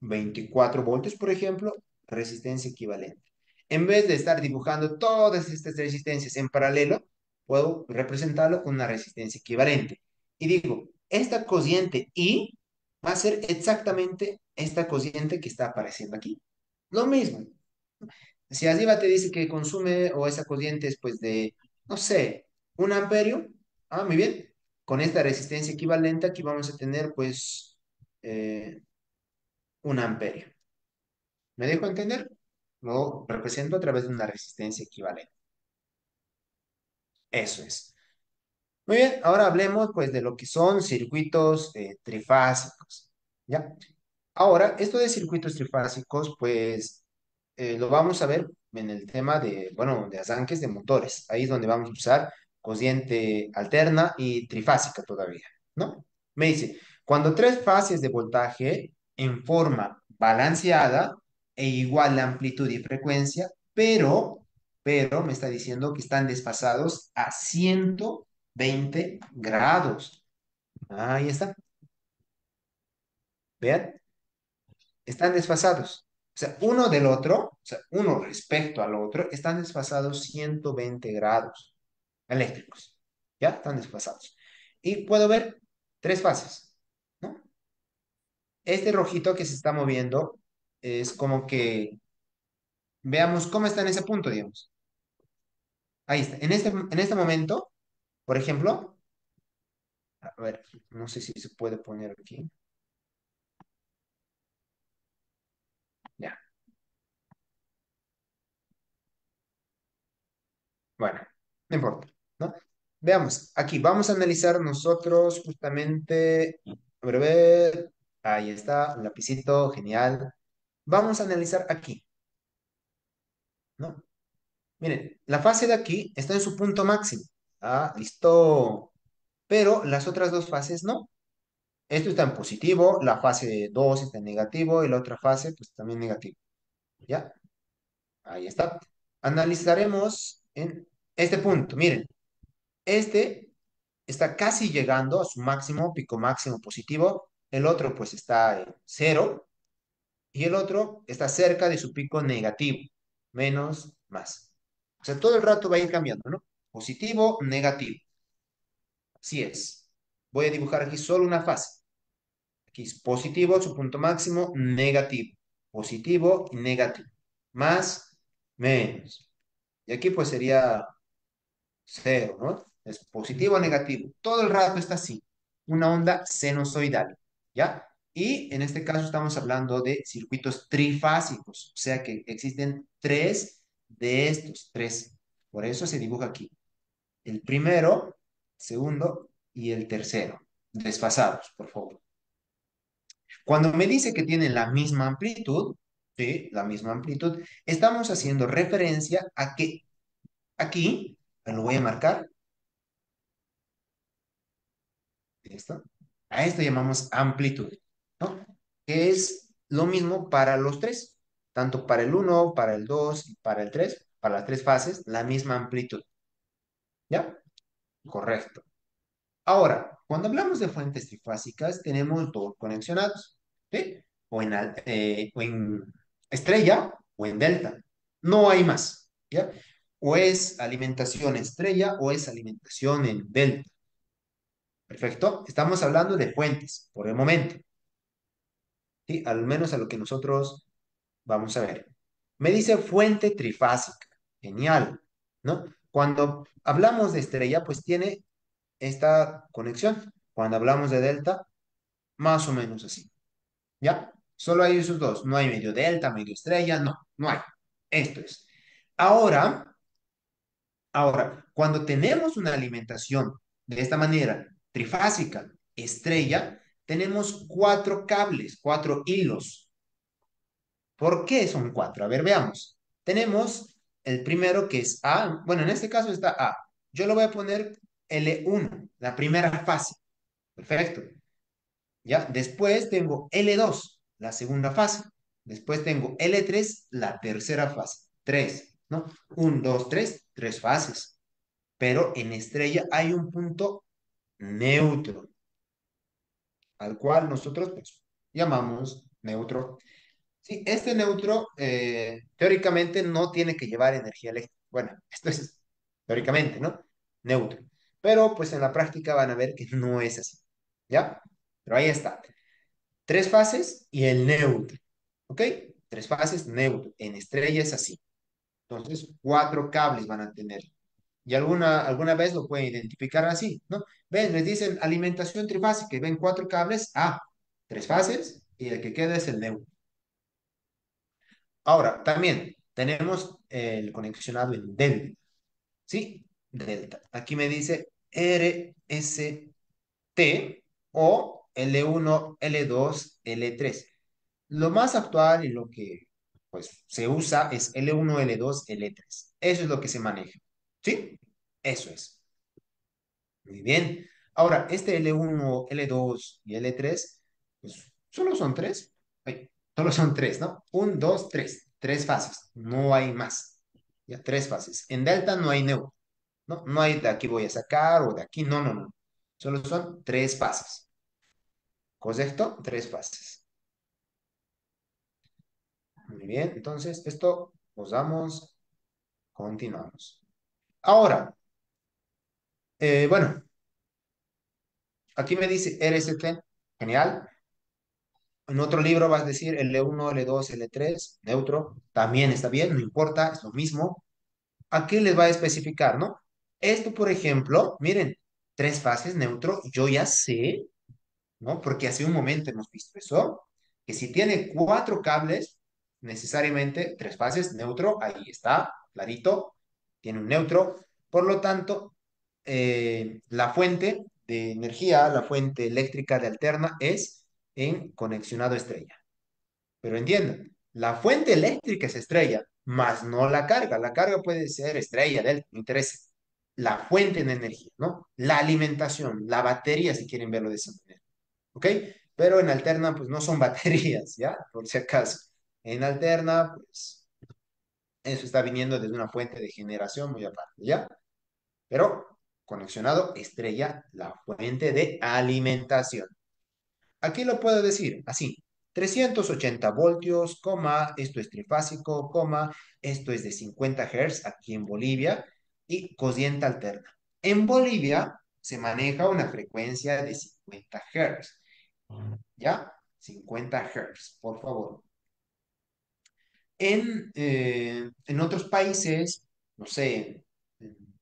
24 voltios, por ejemplo, resistencia equivalente. En vez de estar dibujando todas estas resistencias en paralelo, puedo representarlo con una resistencia equivalente. Y digo, esta cociente I va a ser exactamente esta cociente que está apareciendo aquí. Lo mismo. Si arriba te dice que consume o esa corriente es pues de, no sé, un amperio, ah, muy bien. Con esta resistencia equivalente aquí vamos a tener pues eh, un amperio. ¿Me dejo entender? Lo represento a través de una resistencia equivalente. Eso es. Muy bien, ahora hablemos pues de lo que son circuitos trifásicos. ¿Ya? Ahora, esto de circuitos trifásicos, pues lo vamos a ver en el tema de, bueno, de arranques de motores. Ahí es donde vamos a usar corriente alterna y trifásica todavía, ¿no? Me dice, cuando tres fases de voltaje en forma balanceada e igual de amplitud y frecuencia, pero me está diciendo que están desfasados a 120 grados. Ahí está. Vean, están desfasados. O sea, uno del otro, o sea, uno respecto al otro, están desfasados 120 grados eléctricos. ¿Ya? Están desfasados. Y puedo ver tres fases, ¿no? Este rojito que se está moviendo es como que veamos cómo está en ese punto, digamos. Ahí está. En este momento, por ejemplo, a ver, no sé si se puede poner aquí. Ya, bueno, no importa, ¿no? Veamos, aquí vamos a analizar nosotros justamente, a ver, ahí está, un lapicito, genial. Vamos a analizar aquí, ¿no? Miren, la fase de aquí está en su punto máximo. Ah, listo. Pero las otras dos fases no. Esto está en positivo, la fase 2 está en negativo y la otra fase pues también negativo. ¿Ya? Ahí está. Analizaremos en este punto. Miren, este está casi llegando a su máximo, pico máximo positivo. El otro pues está en cero y el otro está cerca de su pico negativo. Menos, más. O sea, todo el rato va a ir cambiando, ¿no? Positivo, negativo. Así es. Voy a dibujar aquí solo una fase. Aquí es positivo, su punto máximo, negativo. Positivo y negativo. Más, menos. Y aquí pues sería cero, ¿no? Es positivo o negativo. Todo el rato está así. Una onda sinusoidal, ¿ya? Y en este caso estamos hablando de circuitos trifásicos, o sea que existen tres de estos, tres. Por eso se dibuja aquí. El primero, segundo y el tercero. Desfasados, por favor. Cuando me dice que tienen la misma amplitud, sí, la misma amplitud, estamos haciendo referencia a que aquí, lo voy a marcar, esto, a esto llamamos amplitud, ¿no? Que es lo mismo para los tres, tanto para el uno, para el 2 y para el 3, para las tres fases, la misma amplitud, ¿ya? Correcto. Ahora, cuando hablamos de fuentes trifásicas, tenemos dos conexionados, ¿sí? O en estrella o en delta. No hay más, ¿ya? O es alimentación estrella o es alimentación en delta. Perfecto. Estamos hablando de fuentes por el momento, ¿sí? Al menos a lo que nosotros vamos a ver. Me dice fuente trifásica. Genial, ¿no? Cuando hablamos de estrella, pues tiene esta conexión. Cuando hablamos de delta, más o menos así. ¿Ya? Solo hay esos dos. No hay medio delta, medio estrella, no, no hay. Esto es. Ahora, cuando tenemos una alimentación de esta manera, trifásica, estrella, tenemos cuatro cables, cuatro hilos. ¿Por qué son cuatro? A ver, veamos. Tenemos el primero que es A. Bueno, en este caso está A. Yo le voy a poner L1, la primera fase. Perfecto. ¿Ya? Después tengo L2, la segunda fase. Después tengo L3, la tercera fase. Tres, ¿no? Un, dos, tres fases. Pero en estrella hay un punto neutro, al cual nosotros pues, llamamos neutro. Sí, este neutro teóricamente no tiene que llevar energía eléctrica. Bueno, esto es teóricamente, ¿no? Neutro. Pero pues en la práctica van a ver que no es así. ¿Ya? Pero ahí está. Tres fases y el neutro. ¿Ok? Tres fases, neutro. En estrella es así. Entonces, cuatro cables van a tener. Y alguna vez lo pueden identificar así, ¿no? Ven, les dicen alimentación trifásica y ven cuatro cables. Ah, Tres fases y el que queda es el neutro. Ahora, también tenemos el conexionado en delta, ¿sí? Delta. Aquí me dice RST o L1, L2, L3. Lo más actual y lo que pues, se usa es L1, L2, L3. Eso es lo que se maneja, ¿sí? Eso es. Muy bien. Ahora, este L1, L2 y L3, pues solo son tres. Ay, solo son tres, ¿no? Un, dos, tres. Tres fases. No hay más. Ya, tres fases. En delta no hay neutro, ¿no? No hay de aquí voy a sacar o de aquí. No, no, no. Solo son tres fases. ¿Correcto? Tres fases. Muy bien. Entonces, esto usamos, continuamos. Ahora, bueno, aquí me dice RST. Genial. En otro libro vas a decir L1, L2, L3, neutro, también está bien, no importa, es lo mismo. Aquí les va a especificar, ¿no? Esto, por ejemplo, miren, tres fases neutro, yo ya sé, ¿no? Porque hace un momento hemos visto eso, que si tiene cuatro cables, necesariamente tres fases neutro, ahí está, clarito, tiene un neutro. Por lo tanto, la fuente de energía, la fuente eléctrica de alterna es en conexionado estrella. Pero entiendan, la fuente eléctrica es estrella, más no la carga. La carga puede ser estrella, delta, no interesa. La fuente de energía, ¿no? La alimentación, la batería, si quieren verlo de esa manera. ¿Ok? Pero en alterna, pues no son baterías, ¿ya? Por si acaso. En alterna, pues eso está viniendo desde una fuente de generación muy aparte, ¿ya? Pero conexionado estrella, la fuente de alimentación. Aquí lo puedo decir así. 380 voltios, coma, esto es trifásico, coma, esto es de 50 Hz aquí en Bolivia y cociente alterna. En Bolivia se maneja una frecuencia de 50 Hz, ¿ya? 50 Hz, por favor. En otros países, no sé,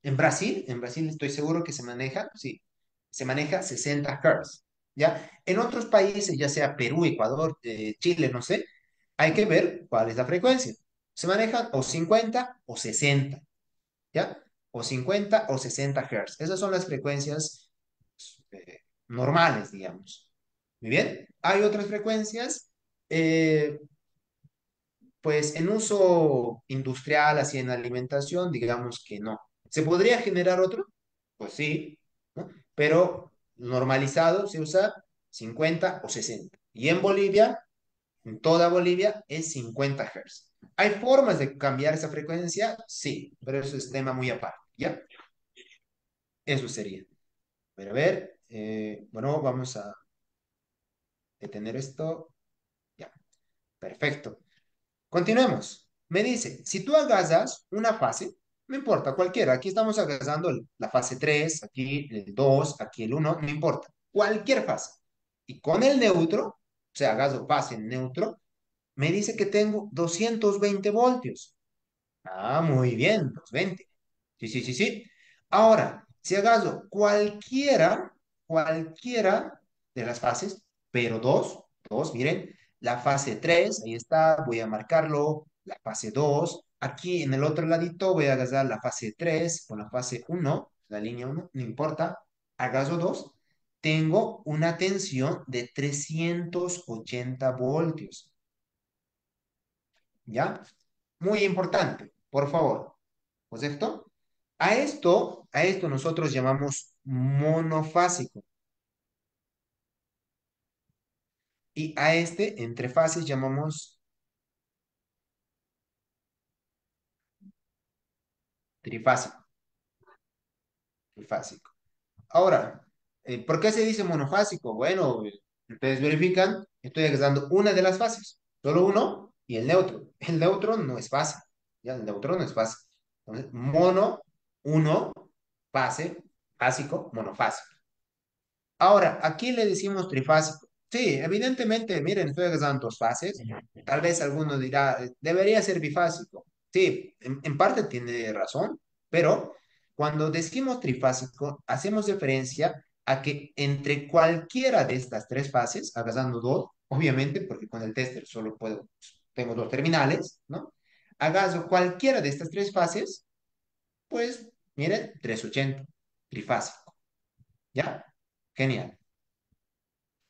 en Brasil estoy seguro que se maneja, sí, se maneja 60 Hz, ¿ya? En otros países, ya sea Perú, Ecuador, Chile, no sé, hay que ver cuál es la frecuencia. Se manejan o 50 o 60, ¿ya? O 50 o 60 Hz. Esas son las frecuencias normales, digamos. Muy bien. Hay otras frecuencias. eh, pues en uso industrial, así en alimentación, digamos que no. ¿Se podría generar otro? Pues sí, ¿no? Pero normalizado se usa 50 o 60. Y en Bolivia, en toda Bolivia, es 50 Hz. ¿Hay formas de cambiar esa frecuencia? Sí, pero eso es tema muy aparte, ¿ya? Eso sería. Pero a ver, bueno, vamos a detener esto. Ya, perfecto. Continuemos. Me dice, si tú agasas una fase, no importa, cualquiera, aquí estamos agasando la fase 3, aquí el 2, aquí el uno, no importa, cualquier fase. Y con el neutro, o sea, agaso fase en neutro, me dice que tengo 220 voltios. Ah, muy bien, 220. Sí, sí, sí, sí. Ahora, si acaso cualquiera de las fases, pero dos, miren, la fase 3 ahí está, voy a marcarlo, la fase 2 aquí en el otro ladito voy a agarrar la fase 3 con la fase uno, la línea uno, no importa, agaso 2 tengo una tensión de 380 voltios, ¿ya? Muy importante, por favor. ¿Correcto? A esto nosotros llamamos monofásico. Y a este, entre fases, llamamos trifásico. Trifásico. Ahora, ¿por qué se dice monofásico? Bueno, ustedes verifican, estoy agregando una de las fases, solo uno y el neutro. El neutro no es fase, ¿ya? El neutro no es fase. Entonces, mono, uno, fase, fásico, monofásico. Ahora, aquí le decimos trifásico. Sí, evidentemente, miren, estoy agregando dos fases. Tal vez alguno dirá, debería ser bifásico. Sí, en parte tiene razón, pero cuando decimos trifásico, hacemos referencia a que entre cualquiera de estas tres fases, hagas dando dos, obviamente, porque con el tester solo puedo, tengo dos terminales, ¿no? Hagas cualquiera de estas tres fases, pues, miren, 380 trifásico, ¿ya? Genial.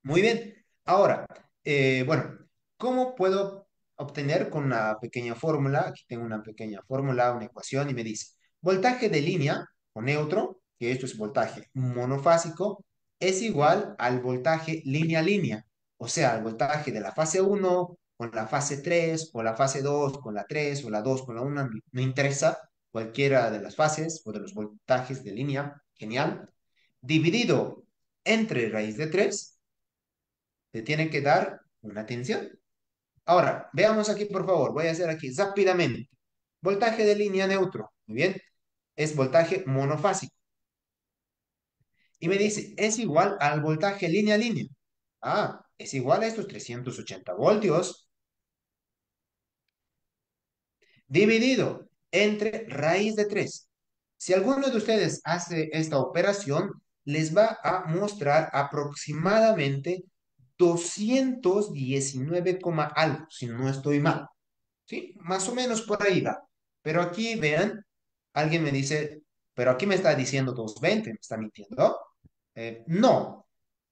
Muy bien. Ahora, bueno, ¿cómo puedo obtener con una pequeña fórmula? Aquí tengo una pequeña fórmula, una ecuación, y me dice, voltaje de línea o neutro, que esto es voltaje monofásico, es igual al voltaje línea-línea. O sea, el voltaje de la fase uno con la fase 3 o la fase 2 con la 3 o la 2 con la 1, me interesa cualquiera de las fases o de los voltajes de línea, genial, dividido entre raíz de 3 te tiene que dar una tensión. Ahora, veamos aquí, por favor. Voy a hacer aquí rápidamente. Voltaje de línea neutro. Muy bien. Es voltaje monofásico. Y me dice, es igual al voltaje línea-línea. Ah, es igual a estos 380 voltios dividido entre raíz de 3. Si alguno de ustedes hace esta operación, les va a mostrar aproximadamente 219, algo, si no estoy mal. ¿Sí? Más o menos por ahí va. Pero aquí, vean, alguien me dice, pero aquí me está diciendo 220, ¿me está mintiendo? No,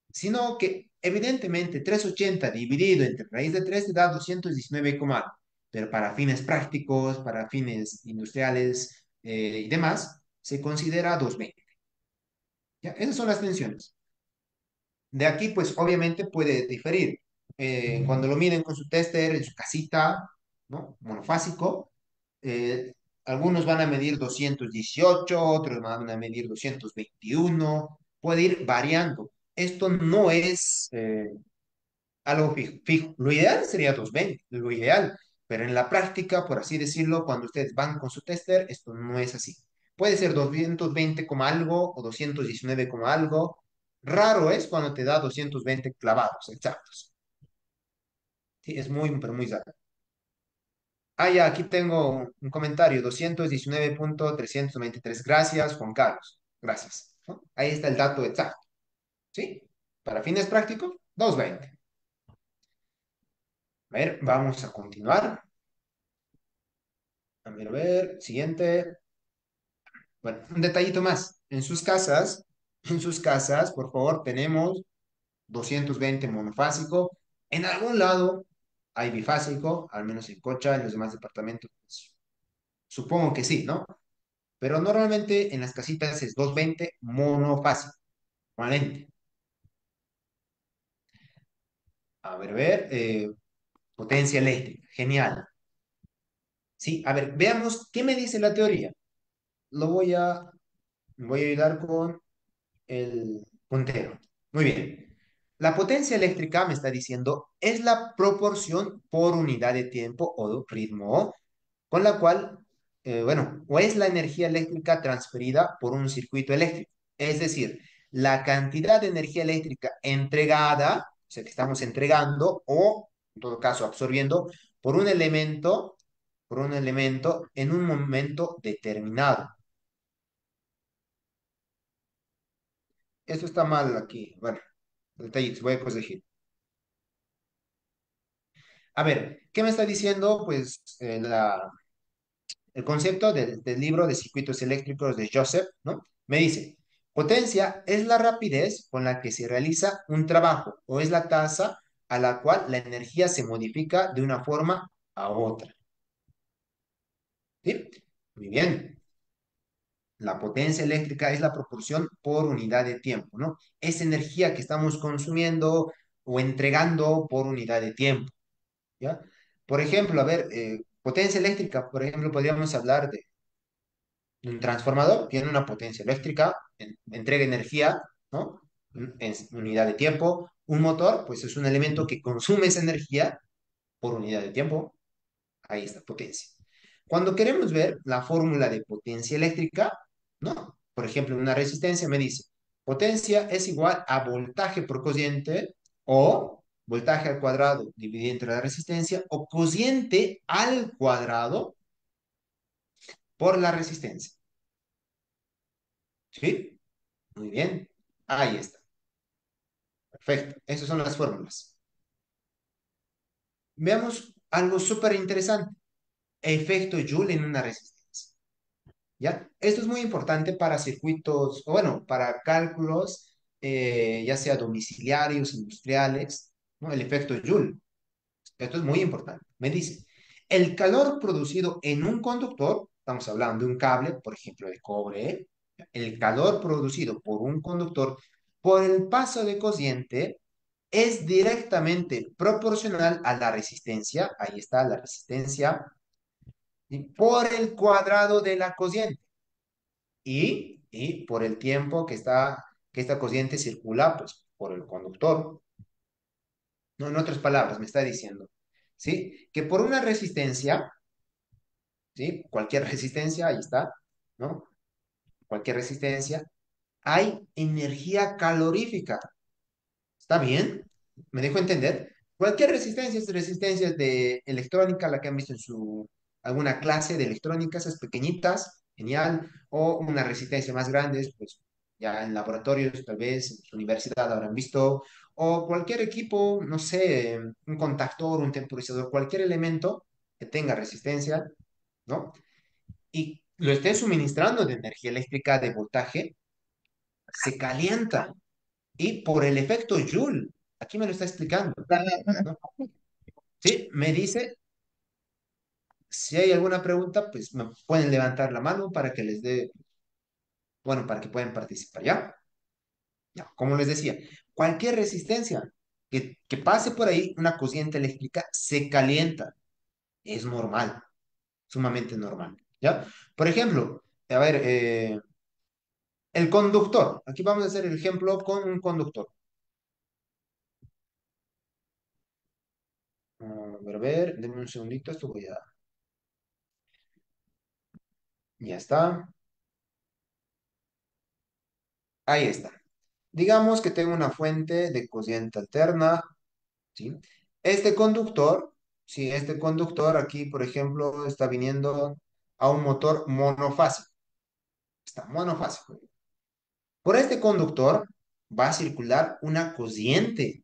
sino que evidentemente 380 dividido entre raíz de 3 te da 219, pero para fines prácticos, para fines industriales y demás, se considera 220. ¿Ya? Esas son las tensiones. De aquí, pues obviamente puede diferir. Cuando lo miden con su tester en su casita, ¿no? Monofásico, eh, algunos van a medir 218, otros van a medir 221, puede ir variando. Esto no es algo fijo. Lo ideal sería 220, lo ideal, pero en la práctica, por así decirlo, cuando ustedes van con su tester, esto no es así. Puede ser 220 como algo o 219 como algo. Raro es cuando te da 220 clavados, exactos. Sí, es muy, pero muy raro. Ah, ya, aquí tengo un comentario, 219.393. Gracias, Juan Carlos. Gracias. ¿No? Ahí está el dato exacto. ¿Sí? Para fines prácticos, 220. A ver, vamos a continuar. A ver, siguiente. Bueno, un detallito más. En sus casas, por favor, tenemos 220 monofásico. En algún lado hay bifásico, al menos en Cocha, en los demás departamentos, pues, supongo que sí, ¿no? Pero normalmente en las casitas es 220 monofásico, permanente. Potencia eléctrica, genial. Sí, a ver, veamos qué me dice la teoría. Lo voy a ayudar con el puntero. Muy bien. La potencia eléctrica, me está diciendo, es la proporción por unidad de tiempo o ritmo con la cual, bueno, o es la energía eléctrica transferida por un circuito eléctrico. Es decir, la cantidad de energía eléctrica entregada, o sea, que estamos entregando o, en todo caso, absorbiendo por un elemento en un momento determinado. Esto está mal aquí. Bueno, detallitos, voy a corregir. A ver, ¿qué me está diciendo? Pues el concepto del libro de circuitos eléctricos de Joseph, ¿no? Me dice, potencia es la rapidez con la que se realiza un trabajo o es la tasa a la cual la energía se modifica de una forma a otra. ¿Sí? Muy bien. La potencia eléctrica es la proporción por unidad de tiempo, ¿no? Es energía que estamos consumiendo o entregando por unidad de tiempo, ¿ya? Por ejemplo, a ver, potencia eléctrica, por ejemplo, podríamos hablar de un transformador, tiene una potencia eléctrica, entrega energía, ¿no? En unidad de tiempo. Un motor, pues es un elemento que consume esa energía por unidad de tiempo. Ahí está, potencia. Cuando queremos ver la fórmula de potencia eléctrica, ¿no? Por ejemplo, una resistencia me dice, potencia es igual a voltaje por cociente o voltaje al cuadrado dividido entre la resistencia o cociente al cuadrado por la resistencia. ¿Sí? Muy bien. Ahí está. Perfecto. Esas son las fórmulas. Veamos algo súper interesante. Efecto Joule en una resistencia. ¿Ya? Esto es muy importante para circuitos, o bueno, para cálculos, ya sea domiciliarios, industriales, ¿no? El efecto Joule. Esto es muy importante. Me dice, el calor producido en un conductor, estamos hablando de un cable, por ejemplo, de cobre, ¿eh? El calor producido por un conductor por el paso de corriente es directamente proporcional a la resistencia, ahí está la resistencia, y por el cuadrado de la corriente y por el tiempo que esta corriente circula, pues, por el conductor. No, en otras palabras, me está diciendo, ¿sí? Que por una resistencia, ¿sí? Cualquier resistencia, ahí está, ¿no? Cualquier resistencia, hay energía calorífica. ¿Está bien? ¿Me dejo entender? Cualquier resistencia es resistencia de electrónica, la que han visto en alguna clase de electrónica, esas pequeñitas, genial, o una resistencia más grande, pues ya en laboratorios, tal vez en su universidad habrán visto, o cualquier equipo, no sé, un contactor, un temporizador, cualquier elemento que tenga resistencia, ¿no? Y lo esté suministrando de energía eléctrica de voltaje, se calienta y por el efecto Joule, aquí me lo está explicando, ¿no? Sí, me dice, si hay alguna pregunta, pues me pueden levantar la mano para que les dé, bueno, para que puedan participar, ¿ya? Ya, como les decía, cualquier resistencia que pase por ahí, una corriente eléctrica se calienta, es normal, sumamente normal, ¿ya? Por ejemplo, a ver, el conductor, aquí vamos a hacer el ejemplo con un conductor. A ver, denme un segundito, esto voy a, ya está, ahí está. Digamos que tengo una fuente de corriente alterna, ¿sí? Este conductor, sí, este conductor aquí, por ejemplo, está viniendo a un motor monofásico. Está monofásico. Por este conductor va a circular una corriente.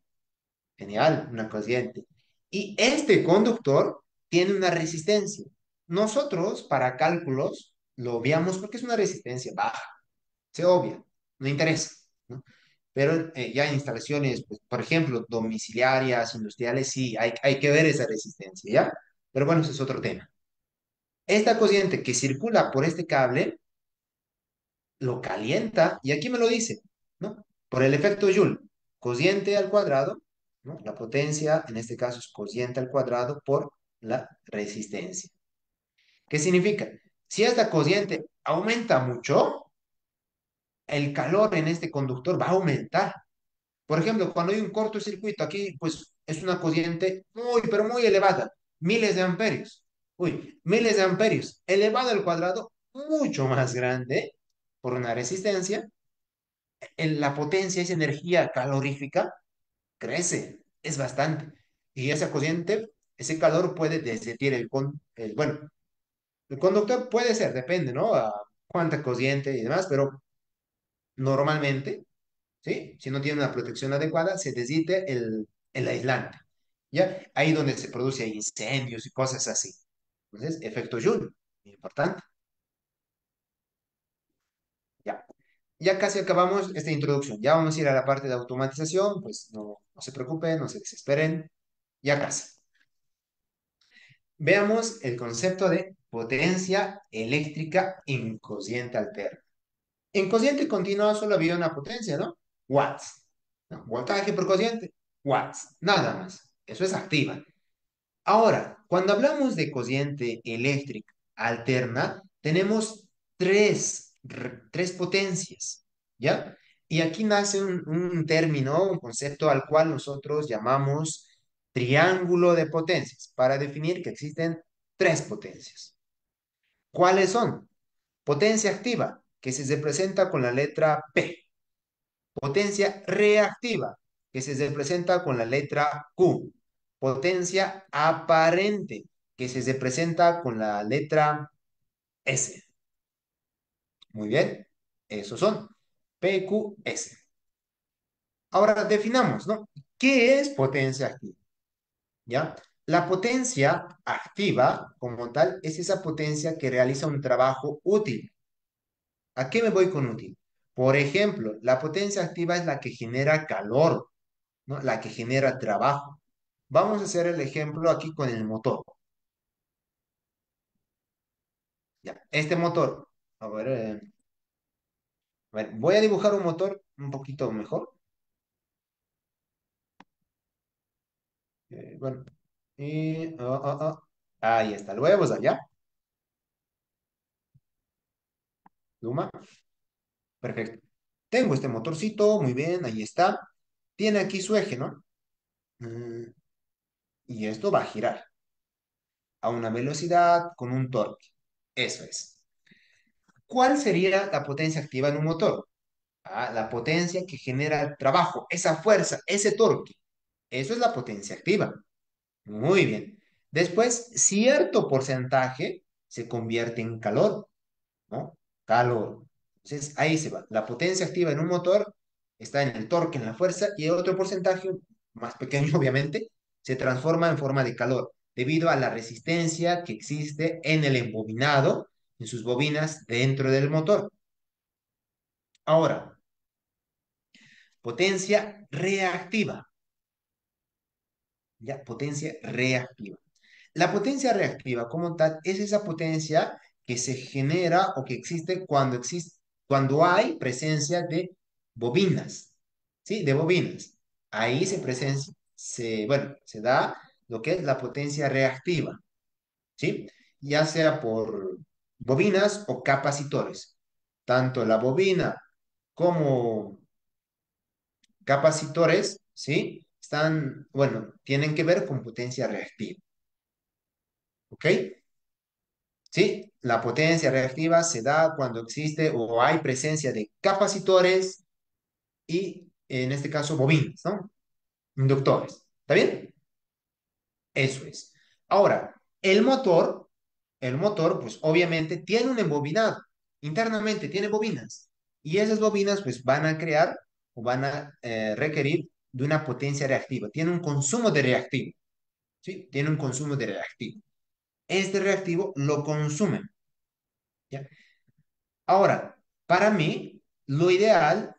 Genial, una corriente. Y este conductor tiene una resistencia. Nosotros, para cálculos, lo obviamos porque es una resistencia baja. Se obvia, no interesa, ¿no? Pero ya en instalaciones, pues, por ejemplo, domiciliarias, industriales, sí, hay que ver esa resistencia, ¿ya? Pero bueno, ese es otro tema. Esta corriente que circula por este cable lo calienta, y aquí me lo dice, ¿no? Por el efecto Joule, cociente al cuadrado, ¿no? La potencia, en este caso, es cociente al cuadrado por la resistencia. ¿Qué significa? Si esta cociente aumenta mucho, el calor en este conductor va a aumentar. Por ejemplo, cuando hay un cortocircuito aquí, pues es una corriente muy, pero muy elevada, miles de amperios. Uy, miles de amperios, elevado al cuadrado, mucho más grande por una resistencia. La potencia, esa energía calorífica, crece, es bastante. Y esa corriente, ese calor puede derretir bueno, el conductor puede ser, depende, ¿no? A cuánta corriente y demás, pero normalmente, ¿sí? Si no tiene una protección adecuada, se desdite el aislante, ¿ya? Ahí donde se produce incendios y cosas así. Entonces, efecto Joule, importante, ya. Ya casi acabamos esta introducción. Ya vamos a ir a la parte de automatización, pues no se preocupen, no se desesperen, ya casi. Veamos el concepto de potencia eléctrica en cociente alterna. En cociente continua solo había una potencia, ¿no? Watts. ¿No? Voltaje por cociente, watts. Nada más. Eso es activa. Ahora, cuando hablamos de cociente eléctrica alterna, tenemos tres potencias, ¿ya? Y aquí nace un término, un concepto al cual nosotros llamamos triángulo de potencias, para definir que existen tres potencias. ¿Cuáles son? Potencia activa, que se representa con la letra P. Potencia reactiva, que se representa con la letra Q. Potencia aparente, que se representa con la letra S. Muy bien, esos son P, Q, S. Ahora definamos, ¿no? ¿Qué es potencia activa? ¿Ya? La potencia activa, como tal, es esa potencia que realiza un trabajo útil. ¿A qué me voy con útil? Por ejemplo, la potencia activa es la que genera calor, ¿no? La que genera trabajo. Vamos a hacer el ejemplo aquí con el motor. ¿Ya? Este motor, a ver, voy a dibujar un motor un poquito mejor. Bueno, ahí está, lo voy a usar, ¿ya? Luma, perfecto. Tengo este motorcito, muy bien, ahí está. Tiene aquí su eje, ¿no? Mm, Y esto va a girar a una velocidad con un torque. Eso es. ¿Cuál sería la potencia activa en un motor? La potencia que genera el trabajo, esa fuerza, ese torque. Eso es la potencia activa. Muy bien. Después, cierto porcentaje se convierte en calor, ¿no? Calor. Entonces, ahí se va. La potencia activa en un motor está en el torque, en la fuerza, y el otro porcentaje, más pequeño obviamente, se transforma en forma de calor, debido a la resistencia que existe en el embobinado, en sus bobinas dentro del motor. Ahora, potencia reactiva. ¿Ya? Potencia reactiva. La potencia reactiva como tal es esa potencia que se genera o que existe cuando hay presencia de bobinas, ¿sí? De bobinas. Ahí bueno, se da lo que es la potencia reactiva, ¿sí? Ya sea por bobinas o capacitores. Tanto la bobina como capacitores, ¿sí? Bueno, tienen que ver con potencia reactiva, ¿ok? Sí, la potencia reactiva se da cuando existe o hay presencia de capacitores y, en este caso, bobinas, ¿no? Inductores. ¿Está bien? Eso es. Ahora, el motor, pues obviamente tiene un embobinado. Internamente tiene bobinas. Y esas bobinas, pues van a crear o van a requerir de una potencia reactiva. Tiene un consumo de reactivo. ¿Sí? Tiene un consumo de reactivo. Este reactivo lo consumen. ¿Ya? Ahora, para mí, lo ideal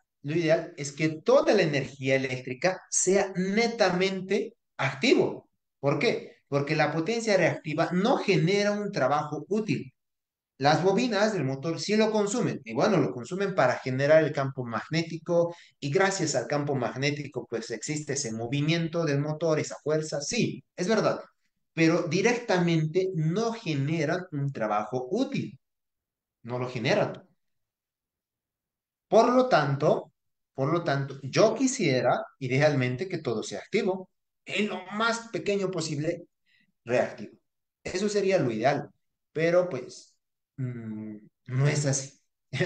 es que toda la energía eléctrica sea netamente activo. ¿Por qué? Porque la potencia reactiva no genera un trabajo útil. Las bobinas del motor sí lo consumen, y bueno, lo consumen para generar el campo magnético, y gracias al campo magnético, pues existe ese movimiento del motor, esa fuerza, sí, es verdad, pero directamente no generan un trabajo útil, no lo generan. Por lo tanto, por lo tanto, yo quisiera idealmente que todo sea activo, en lo más pequeño posible, reactivo. Eso sería lo ideal, pero pues no es así,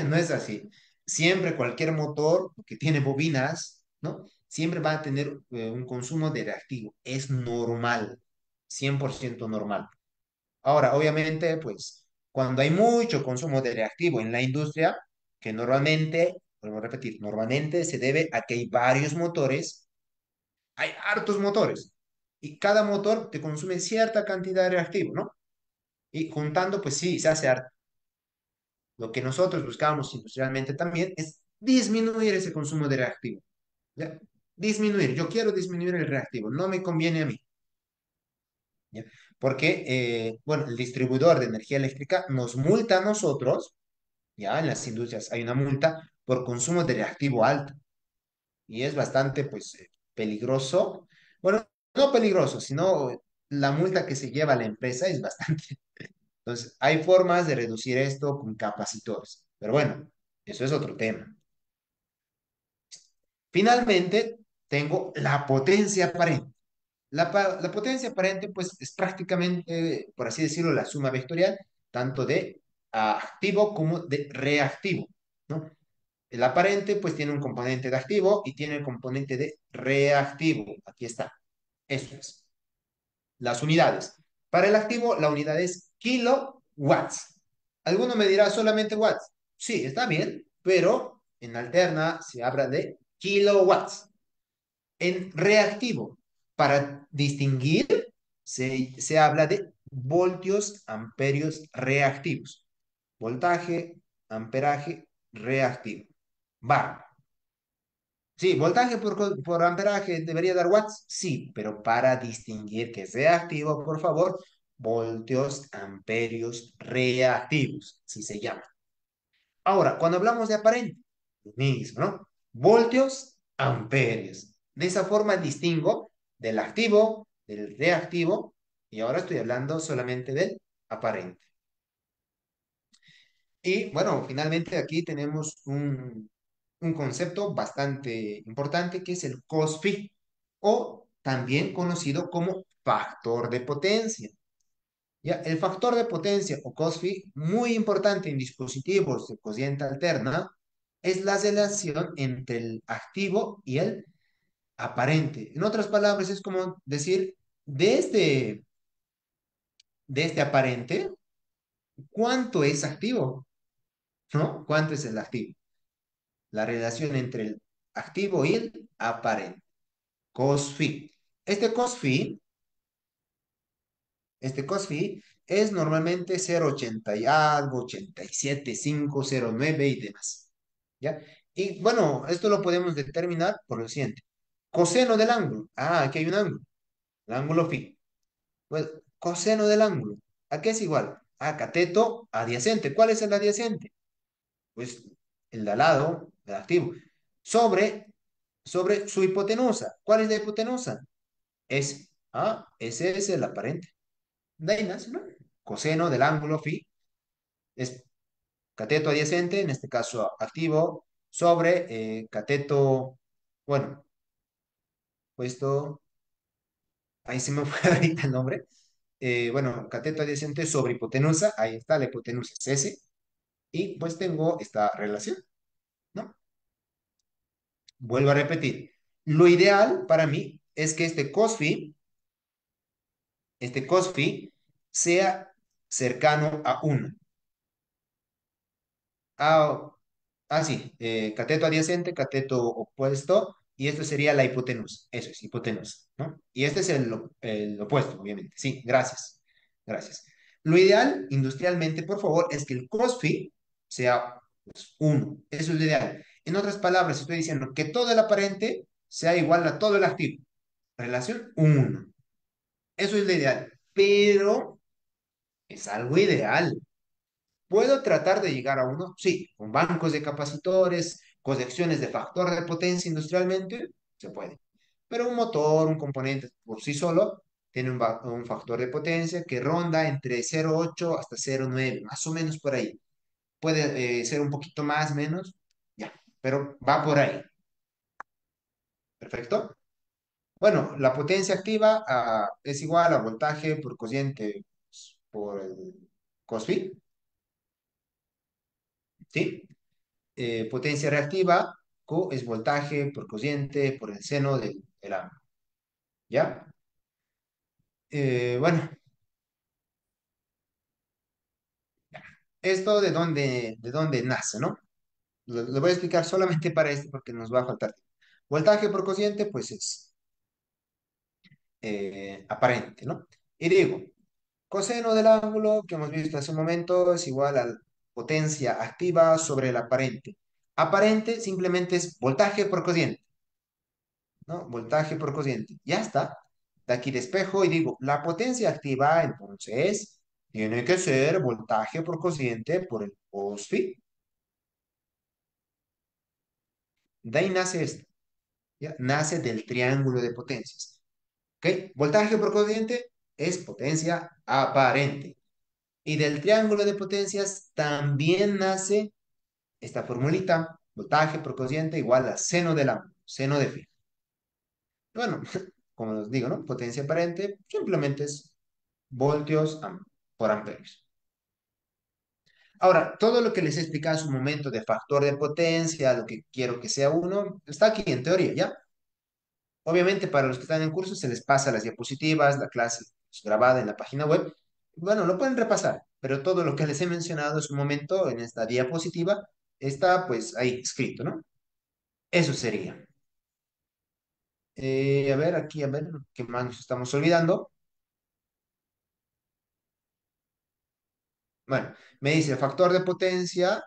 no es así. Siempre cualquier motor que tiene bobinas, ¿no? Siempre va a tener un consumo de reactivo. Es normal, 100% normal. Ahora, obviamente, pues cuando hay mucho consumo de reactivo en la industria, que normalmente, vuelvo a repetir, normalmente se debe a que hay varios motores, hay hartos motores, y cada motor te consume cierta cantidad de reactivo, ¿no? Y juntando, pues sí, se hace harto. Lo que nosotros buscamos industrialmente también es disminuir ese consumo de reactivo, ¿ya? Disminuir, yo quiero disminuir el reactivo, no me conviene a mí, ¿ya? Porque, bueno, el distribuidor de energía eléctrica nos multa a nosotros. Ya en las industrias hay una multa por consumo de reactivo alto y es bastante, pues, peligroso. Bueno, no peligroso, sino la multa que se lleva la empresa es bastante. Entonces, hay formas de reducir esto con capacitores, pero bueno, eso es otro tema. Finalmente, tengo la potencia aparente. La potencia aparente, pues, es prácticamente, por así decirlo, la suma vectorial, tanto de activo como de reactivo, ¿no? El aparente, pues tiene un componente de activo y tiene el componente de reactivo. Aquí está. Eso es. Las unidades. Para el activo, la unidad es kilowatts. Alguno me dirá solamente watts. Sí, está bien, pero en alterna se habla de kilowatts. En reactivo, para distinguir, se habla de voltios, amperios reactivos. Voltaje, amperaje, reactivo. Va. Sí, voltaje por amperaje debería dar watts, sí, pero para distinguir que sea activo, por favor, voltios, amperios, reactivos, así se llama. Ahora, cuando hablamos de aparente, lo mismo, ¿no? Voltios, amperios. De esa forma distingo del activo, del reactivo, y ahora estoy hablando solamente del aparente. Y bueno, finalmente aquí tenemos un concepto bastante importante que es el cos-phi, o también conocido como factor de potencia. ¿Ya? El factor de potencia o cos-phi, muy importante en dispositivos de corriente alterna, es la relación entre el activo y el aparente. En otras palabras, es como decir, de este, de este aparente, ¿cuánto es activo? ¿No? ¿Cuánto es el activo? La relación entre el activo y el aparente. Cos-phi. Este cos-phi, este cos-phi es normalmente 0,80 y algo, 87,509 y demás. ¿Ya? Y bueno, esto lo podemos determinar por lo siguiente. Coseno del ángulo. Ah, aquí hay un ángulo. El ángulo phi. Pues, coseno del ángulo. ¿A qué es igual? A cateto adyacente. ¿Cuál es el adyacente? Pues el de al lado, el activo. Sobre, sobre su hipotenusa. ¿Cuál es la hipotenusa? Ese es el aparente. De ahí nace, ¿no? Coseno del ángulo phi es cateto adyacente, en este caso activo, sobre cateto, bueno, puesto, ahí se me fue ahorita el nombre. Bueno, cateto adyacente sobre hipotenusa, ahí está, la hipotenusa es S, y pues tengo esta relación, ¿no? Vuelvo a repetir. Lo ideal para mí es que este cos phi sea cercano a uno. Ah, sí, cateto adyacente, cateto opuesto, y esto sería la hipotenusa. Eso es, hipotenusa, ¿no? Y este es el opuesto, obviamente. Sí, gracias. Gracias. Lo ideal, industrialmente, por favor, es que el cos phi sea pues, 1. Eso es lo ideal. En otras palabras, estoy diciendo que todo el aparente sea igual a todo el activo. Relación 1. Eso es lo ideal. Pero es algo ideal. ¿Puedo tratar de llegar a uno? Sí, con bancos de capacitores, conexiones de factor de potencia industrialmente, se puede. Pero un motor, un componente por sí solo, tiene un factor de potencia que ronda entre 0,8 hasta 0,9, más o menos por ahí. Puede ser un poquito más, menos, ya, pero va por ahí. ¿Perfecto? Bueno, la potencia activa es igual a voltaje por cociente pues, por el cos-phi, ¿sí? Potencia reactiva, Q es voltaje por cociente por el seno del ángulo. ¿Ya? Bueno, esto de dónde nace, ¿no? Lo voy a explicar solamente para esto porque nos va a faltar tiempo. Voltaje por cociente, pues es aparente, ¿no? Y digo, coseno del ángulo que hemos visto hace un momento es igual a potencia activa sobre el aparente. Aparente simplemente es voltaje por cociente. ¿No? Voltaje por cociente. Ya está. De aquí despejo y digo, la potencia activa entonces tiene que ser voltaje por cociente por el cos-phi. De ahí nace esto. ¿Ya? Nace del triángulo de potencias. ¿Ok? Voltaje por cociente es potencia aparente. Y del triángulo de potencias también nace esta formulita, voltaje por cociente igual a seno del ángulo, seno de phi. Bueno, como les digo, ¿no? Potencia aparente simplemente es voltios por amperios. Ahora, todo lo que les he explicado en su momento de factor de potencia, lo que quiero que sea uno, está aquí en teoría, ¿ya? Obviamente, para los que están en curso, se les pasa las diapositivas, la clase es grabada en la página web. Bueno, lo pueden repasar, pero todo lo que les he mencionado en su momento en esta diapositiva está pues ahí escrito, ¿no? Eso sería. A ver, aquí, a ver, ¿qué más nos estamos olvidando? Bueno, me dice factor de potencia.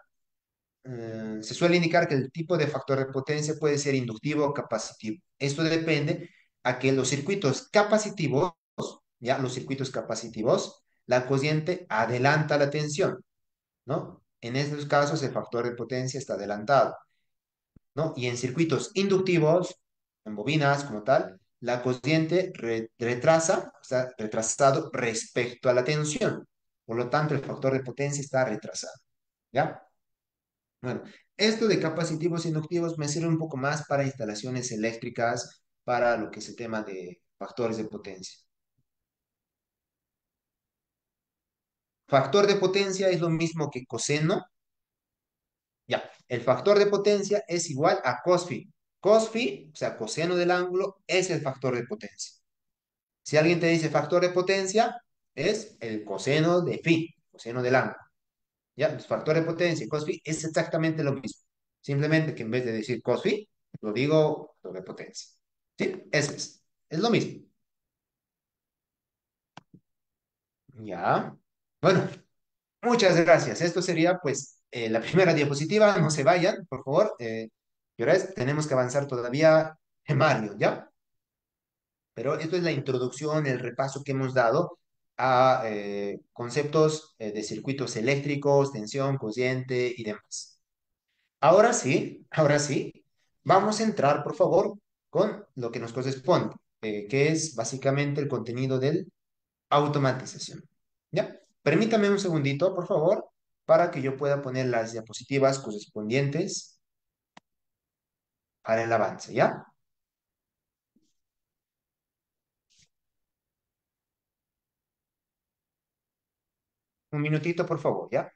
Se suele indicar que el tipo de factor de potencia puede ser inductivo o capacitivo. Esto depende a que los circuitos capacitivos, ya los circuitos capacitivos, la corriente adelanta la tensión, ¿no? En estos casos el factor de potencia está adelantado, ¿no? Y en circuitos inductivos, en bobinas como tal, la corriente retrasa, está retrasado respecto a la tensión. Por lo tanto, el factor de potencia está retrasado, ¿ya? Bueno, esto de capacitivos inductivos me sirve un poco más para instalaciones eléctricas, para lo que es el tema de factores de potencia. Factor de potencia es lo mismo que coseno. Ya, el factor de potencia es igual a cos phi. Cos phi, o sea, coseno del ángulo, es el factor de potencia. Si alguien te dice factor de potencia, es el coseno de phi, coseno del ángulo. Ya, el factor de potencia y cos phi es exactamente lo mismo. Simplemente que en vez de decir cos phi, lo digo factor de potencia. ¿Sí? Eso es. Es lo mismo. Ya. Bueno, muchas gracias. Esto sería, pues, la primera diapositiva. No se vayan, por favor. Y ahora tenemos que avanzar todavía en Mario, ¿ya? Pero esto es la introducción, el repaso que hemos dado a conceptos de circuitos eléctricos, tensión, corriente y demás. Ahora sí, vamos a entrar, por favor, con lo que nos corresponde, que es básicamente el contenido del automatización. ¿Ya? Permítame un segundito, por favor, para que yo pueda poner las diapositivas correspondientes para el avance, ¿ya? Un minutito, por favor, ¿ya?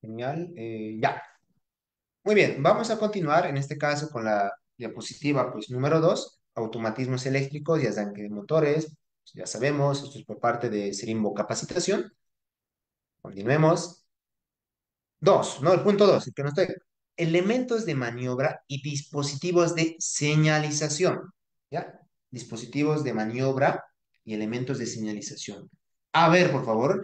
Genial, ya. Muy bien, vamos a continuar en este caso con la diapositiva, pues, número 2, automatismos eléctricos y arranque de motores. Pues, ya sabemos, esto es por parte de Serimbo Capacitación. Continuemos. Dos, no, el punto dos, el que nos toca. Elementos de maniobra y dispositivos de señalización. ¿Ya? Dispositivos de maniobra y elementos de señalización. A ver, por favor,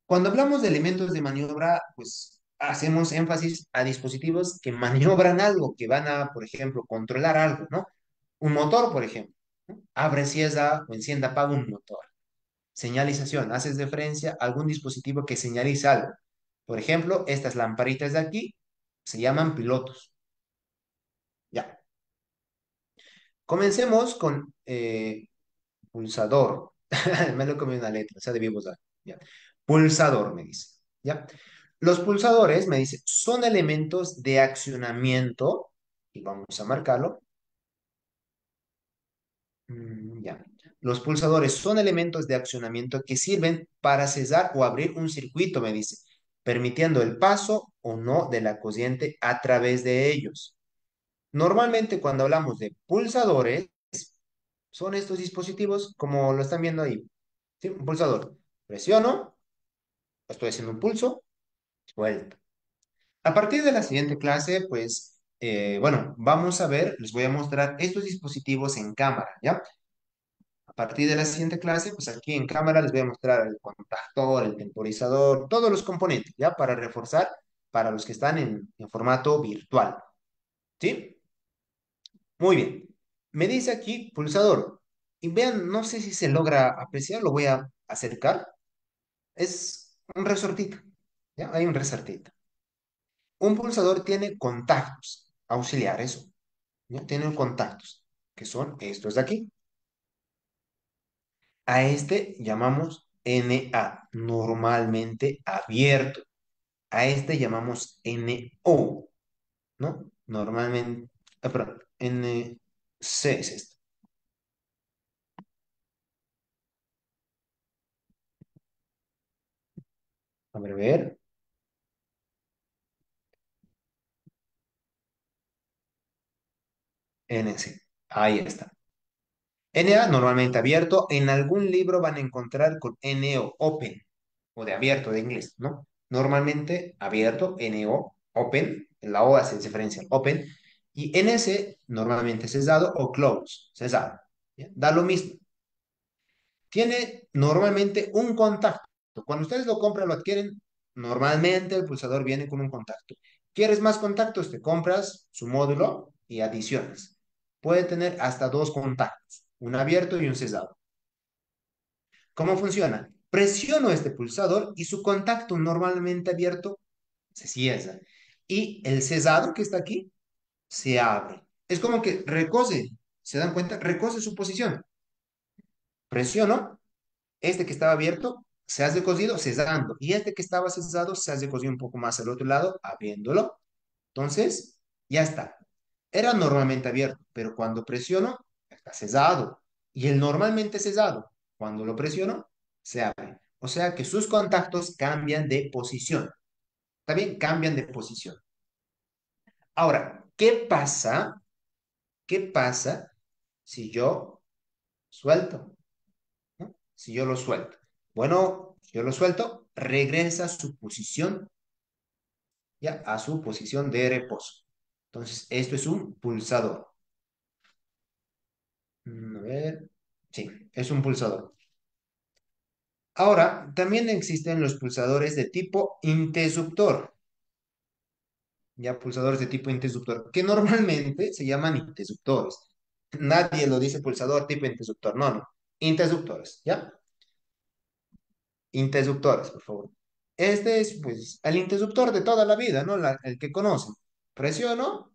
cuando hablamos de elementos de maniobra, pues hacemos énfasis a dispositivos que maniobran algo, que van a, por ejemplo, controlar algo, ¿no? Un motor, por ejemplo, ¿no? Abre, cierra o encienda, apaga un motor. Señalización, haces referencia a algún dispositivo que señaliza algo. Por ejemplo, estas lamparitas de aquí se llaman pilotos. Ya. Comencemos con pulsador. Me lo comí una letra, o sea, debí usar. Ya. Pulsador, me dice. Ya. Los pulsadores, me dice, son elementos de accionamiento, y vamos a marcarlo. Ya. Los pulsadores son elementos de accionamiento que sirven para cesar o abrir un circuito, me dice, permitiendo el paso o no de la corriente a través de ellos. Normalmente cuando hablamos de pulsadores, son estos dispositivos como lo están viendo ahí. ¿Sí? Un pulsador. Presiono, estoy haciendo un pulso, suelto. A partir de la siguiente clase, pues, bueno, vamos a ver, les voy a mostrar estos dispositivos en cámara, ¿ya? A partir de la siguiente clase, pues aquí en cámara les voy a mostrar el contactor, el temporizador, todos los componentes, ¿ya? Para reforzar para los que están en formato virtual, ¿sí? Muy bien. Me dice aquí pulsador. Y vean, no sé si se logra apreciar, lo voy a acercar. Es un resortito, ¿ya? Hay un resortito. Un pulsador tiene contactos. auxiliar, eso. ¿Ya? Tienen contactos, que son estos de aquí. A este llamamos Na, normalmente abierto. A este llamamos No, ¿no? Normalmente, perdón, NC es esto. A ver, NC. Ahí está. Na normalmente abierto. En algún libro van a encontrar con NO, open, o de abierto de inglés, ¿no? Normalmente abierto, NO, open. La O hace referencia al open. Y NC normalmente cesado o close, cesado. ¿Ya? Da lo mismo. Tiene normalmente un contacto. Cuando ustedes lo compran, lo adquieren, normalmente el pulsador viene con un contacto. ¿Quieres más contactos? Te compras su módulo y adiciones. Puede tener hasta dos contactos, un abierto y un cerrado. ¿Cómo funciona? Presiono este pulsador y su contacto normalmente abierto se cierra. Y el cesado que está aquí se abre. Es como que recoge, ¿se dan cuenta? Recoge su posición. Presiono, este que estaba abierto se hace cosido cesando. Y este que estaba cesado se hace cosido un poco más al otro lado, abriéndolo. Entonces, ya está. Era normalmente abierto, pero cuando presiono, está cesado. Y el normalmente cesado, cuando lo presiono, se abre. O sea que sus contactos cambian de posición. También cambian de posición. Ahora, ¿qué pasa? ¿Qué pasa si yo suelto? ¿No? Si yo lo suelto. Bueno, si yo lo suelto, regresa a su posición, ya, a su posición de reposo. Entonces, esto es un pulsador. A ver, sí, es un pulsador. Ahora, también existen los pulsadores de tipo interruptor, ya pulsadores de tipo interruptor, que normalmente se llaman interruptores. Nadie lo dice pulsador tipo interruptor, no, no, interruptores, ¿ya? Interruptores, por favor. Este es, pues, el interruptor de toda la vida, ¿no? El que conocen. Presiono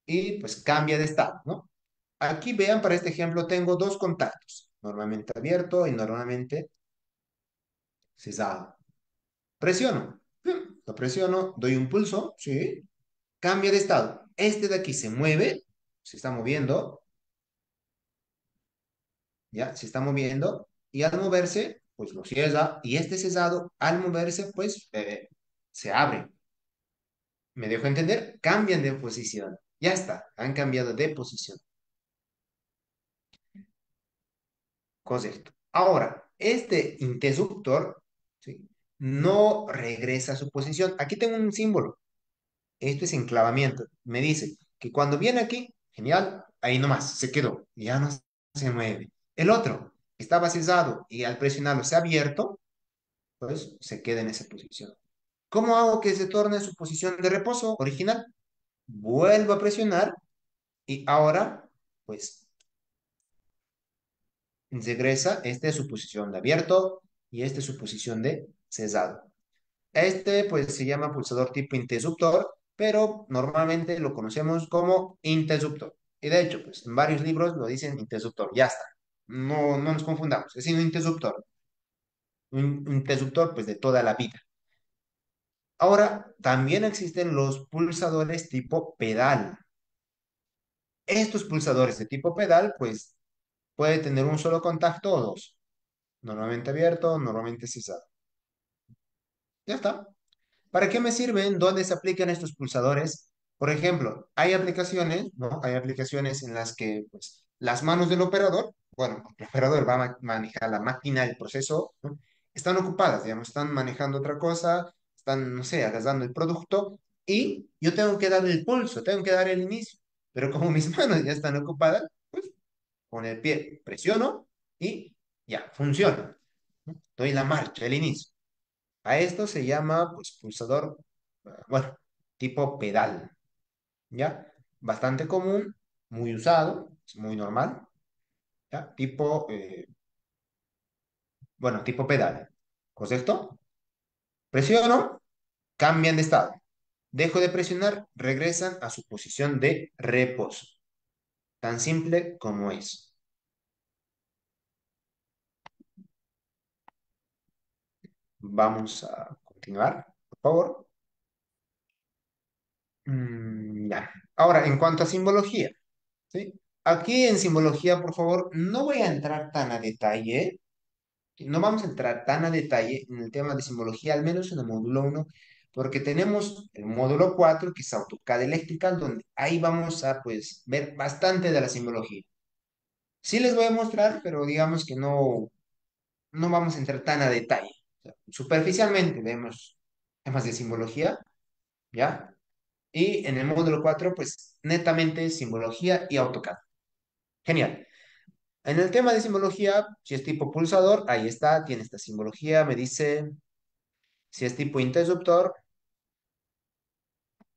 y, pues, cambia de estado, ¿no? Aquí vean, para este ejemplo, tengo dos contactos, normalmente abierto y normalmente cerrado. Presiono. Lo presiono, doy un pulso, sí. Cambia de estado. Este de aquí se mueve, se está moviendo, ¿ya? Se está moviendo y al moverse, pues lo cierra y este cesado, al moverse, pues se abre. ¿Me dejo entender? Cambian de posición. Ya está, han cambiado de posición. Correcto. Ahora, este interruptor, ¿sí? No regresa a su posición. Aquí tengo un símbolo. Esto es enclavamiento. Me dice que cuando viene aquí, genial, ahí nomás, se quedó, ya no se mueve. El otro estaba cesado y al presionarlo se ha abierto, pues se queda en esa posición. ¿Cómo hago que se torne a su posición de reposo original? Vuelvo a presionar y ahora, pues, regresa, este es su posición de abierto y este es su posición de cesado. Este pues se llama pulsador tipo interruptor, pero normalmente lo conocemos como interruptor. Y de hecho, pues en varios libros lo dicen interruptor, ya está. No, no nos confundamos, es un interruptor. Un interruptor pues de toda la vida. Ahora, también existen los pulsadores tipo pedal. Estos pulsadores de tipo pedal pues puede tener un solo contacto o dos. Normalmente abierto, normalmente cerrado. Ya está. ¿Para qué me sirven? ¿Dónde se aplican estos pulsadores? Por ejemplo, hay aplicaciones, ¿no? Hay aplicaciones en las que pues, las manos del operador, bueno, el operador va a manejar la máquina, el proceso, ¿no? Están ocupadas, digamos, están manejando otra cosa, están, no sé, agarrando el producto y yo tengo que dar el pulso, tengo que dar el inicio. Pero como mis manos ya están ocupadas, pues con el pie presiono y ya, funciona, ¿no? Doy la marcha, el inicio. A esto se llama, pues, pulsador, bueno, tipo pedal, ¿ya? Bastante común, muy usado, es muy normal, ¿ya? Tipo, bueno, tipo pedal, ¿correcto? Presiono, cambian de estado. Dejo de presionar, regresan a su posición de reposo. Tan simple como es. Vamos a continuar, por favor. Ya. Ahora, en cuanto a simbología, ¿sí? Aquí en simbología, por favor, no voy a entrar tan a detalle. No vamos a entrar tan a detalle en el tema de simbología, al menos en el módulo uno, porque tenemos el módulo 4 que es AutoCAD Electrical, donde ahí vamos a, pues, ver bastante de la simbología. Sí les voy a mostrar, pero digamos que no vamos a entrar tan a detalle. O sea, superficialmente vemos temas de simbología, ¿ya? Y en el módulo 4 pues, netamente simbología y AutoCAD. Genial. En el tema de simbología, si es tipo pulsador, ahí está, tiene esta simbología, me dice, si es tipo interruptor,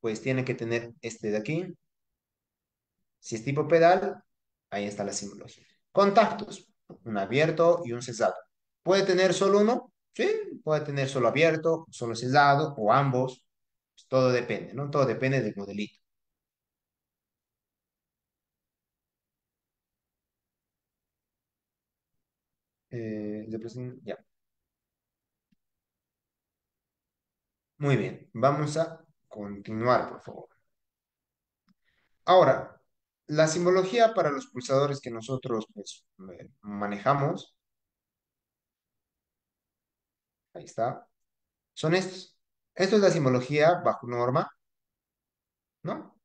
pues tiene que tener este de aquí. Si es tipo pedal, ahí está la simbología. Contactos, un abierto y un cerrado. ¿Puede tener solo uno? Sí, puede tener solo abierto, solo cerrado o ambos. Pues todo depende, ¿no? Todo depende del modelito. Ya. Muy bien, vamos a continuar, por favor. Ahora, la simbología para los pulsadores que nosotros pues, manejamos, ahí está, son estos. Esto es la simbología bajo norma, ¿no?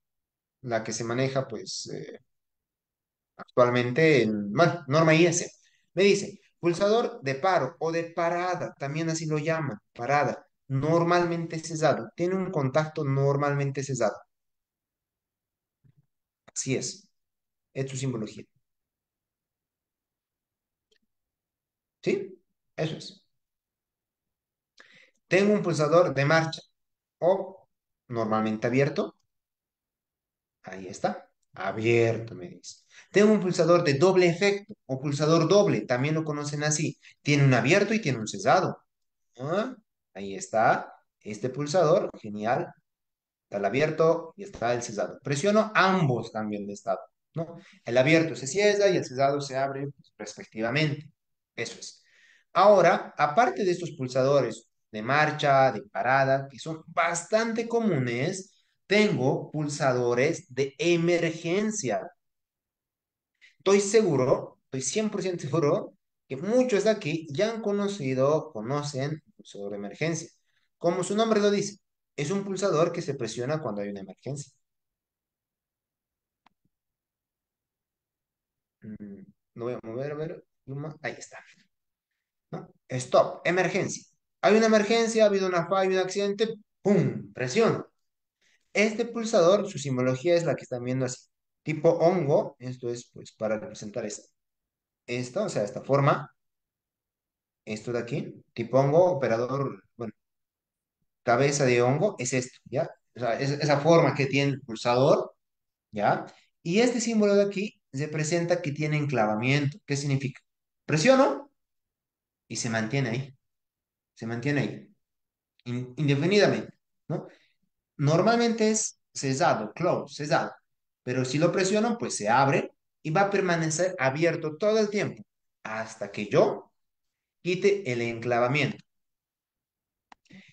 La que se maneja pues actualmente en, bueno, norma IS. Me dice, pulsador de paro o de parada, también así lo llaman, parada, normalmente cesado, tiene un contacto normalmente cesado. Así es su simbología. ¿Sí? Eso es. Tengo un pulsador de marcha o normalmente abierto. Ahí está. Abierto, me dice. Tengo un pulsador de doble efecto o pulsador doble, también lo conocen así. Tiene un abierto y tiene un cerrado. Ah, ahí está. Este pulsador, genial. Está el abierto y está el cerrado. Presiono, ambos cambian de estado, ¿no? El abierto se cierra y el cerrado se abre pues, respectivamente. Eso es. Ahora, aparte de estos pulsadores de marcha, de parada, que son bastante comunes, tengo pulsadores de emergencia. Estoy seguro, estoy 100% seguro que muchos de aquí ya han conocido, conocen el pulsador de emergencia. Como su nombre lo dice, es un pulsador que se presiona cuando hay una emergencia. Mm, Lo voy a mover, a ver. Ahí está. ¿No? Stop, emergencia. Hay una emergencia, ha habido una falla, un accidente, ¡pum! Presiona. Este pulsador, su simbología es la que están viendo así. Tipo hongo, esto es pues para representar esta, o sea, esta forma, esto de aquí, tipo hongo, operador, bueno, cabeza de hongo, es esto, ¿ya? O sea, es esa forma que tiene el pulsador, ¿ya? Y este símbolo de aquí representa que tiene enclavamiento. ¿Qué significa? Presiono y se mantiene ahí, indefinidamente, ¿no? Normalmente es cesado, close, cesado, pero si lo presiono, pues se abre y va a permanecer abierto todo el tiempo hasta que yo quite el enclavamiento.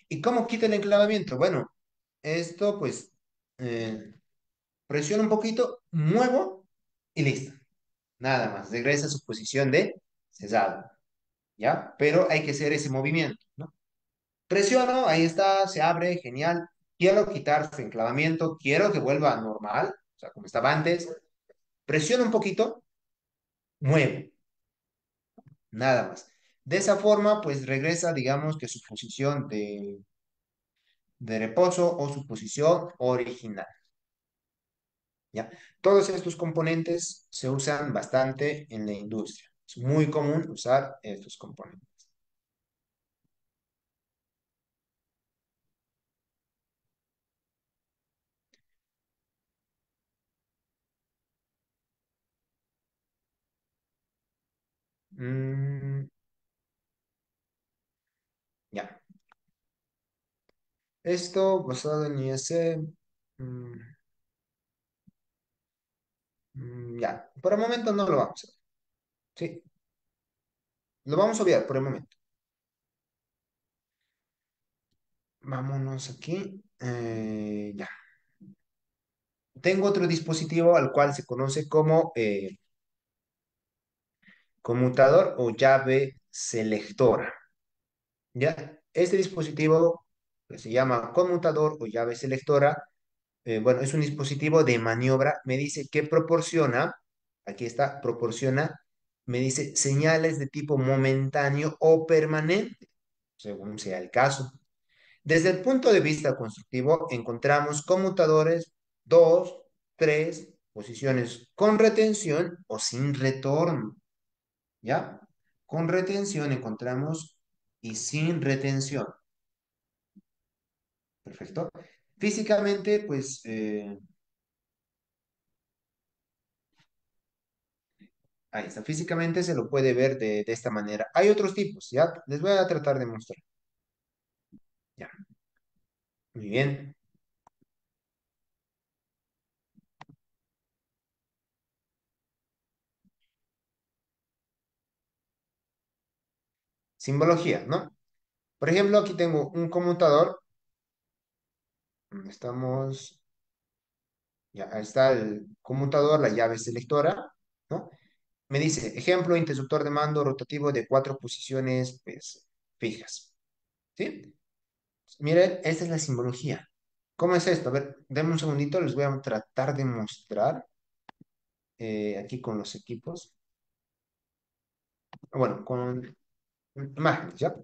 ¿Y cómo quita el enclavamiento? Bueno, esto pues eh, presiono un poquito, muevo y listo. Nada más, regresa a su posición de cesado, ¿ya? Pero hay que hacer ese movimiento, ¿no? Presiono, ahí está, se abre, genial. Quiero quitar su enclavamiento, quiero que vuelva a normal, o sea, como estaba antes. Presiono un poquito, muevo, nada más. De esa forma, pues regresa, digamos que su posición de reposo o su posición original, ¿ya? Todos estos componentes se usan bastante en la industria. Es muy común usar estos componentes. Mm, ya. Esto basado en IS. mm, ya, por el momento no lo vamos a ver. Sí, lo vamos a obviar por el momento. Vámonos aquí. Ya. Tengo otro dispositivo al cual se conoce como conmutador o llave selectora. ¿Ya? Este dispositivo que se llama conmutador o llave selectora, bueno, es un dispositivo de maniobra. Me dice que proporciona, aquí está, proporciona, me dice señales de tipo momentáneo o permanente, según sea el caso. Desde el punto de vista constructivo, encontramos conmutadores, dos, tres posiciones con retención o sin retorno, ¿ya? Con retención encontramos y sin retención. Perfecto. Físicamente, pues ahí está. Físicamente se lo puede ver de esta manera. Hay otros tipos, ¿ya? Les voy a tratar de mostrar. Ya, muy bien. Simbología, ¿no? Por ejemplo, aquí tengo un conmutador. Estamos, ya, ahí está el conmutador, la llave selectora, ¿no? Me dice, ejemplo, interruptor de mando rotativo de cuatro posiciones, pues, fijas, ¿sí? Miren, esta es la simbología. ¿Cómo es esto? A ver, denme un segundito, les voy a tratar de mostrar aquí con los equipos. Bueno, con imágenes, ¿ya?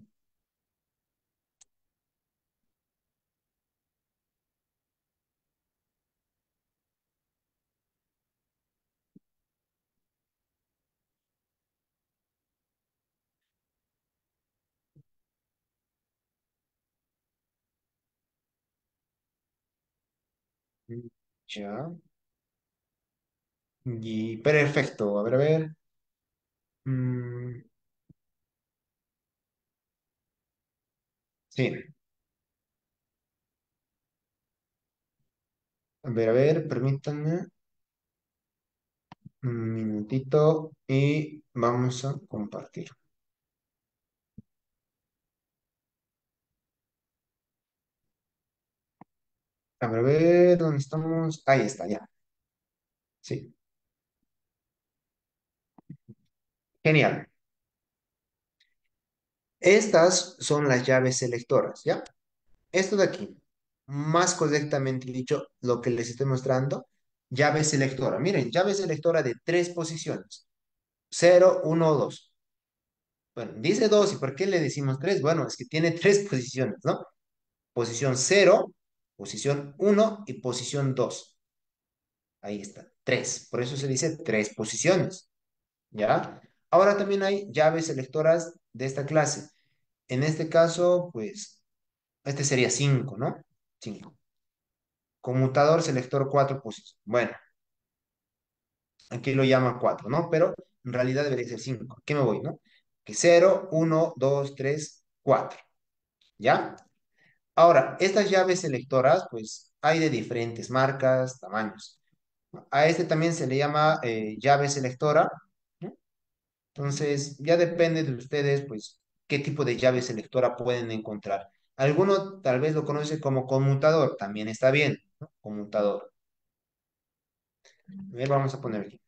Ya. Y perfecto. A ver, a ver. Mm, sí. A ver, permítanme un minutito y vamos a compartir. A ver, ¿dónde estamos? Ahí está, ya. Sí. Genial. Estas son las llaves selectoras, ¿ya? Esto de aquí, más correctamente dicho, lo que les estoy mostrando, llave selectora. Miren, llave selectora de tres posiciones. Cero, uno, 2. Bueno, dice 2, ¿y por qué le decimos 3? Bueno, es que tiene tres posiciones, ¿no? Posición cero, posición uno y posición 2. Ahí está, 3. Por eso se dice tres posiciones, ¿ya? Ahora también hay llaves selectoras de esta clase. En este caso, pues, este sería 5, ¿no? 5. Conmutador selector 4 posiciones. Bueno, aquí lo llama 4, ¿no? Pero en realidad debería ser 5. ¿Qué me voy, no? Que cero, uno, 2, 3, 4. ¿Ya? Ahora, estas llaves selectoras, pues hay de diferentes marcas, tamaños. A este también se le llama llave selectora, ¿no? Entonces, ya depende de ustedes, pues, qué tipo de llave selectora pueden encontrar. Alguno tal vez lo conoce como conmutador, también está bien, ¿no? Conmutador. A ver, vamos a poner aquí.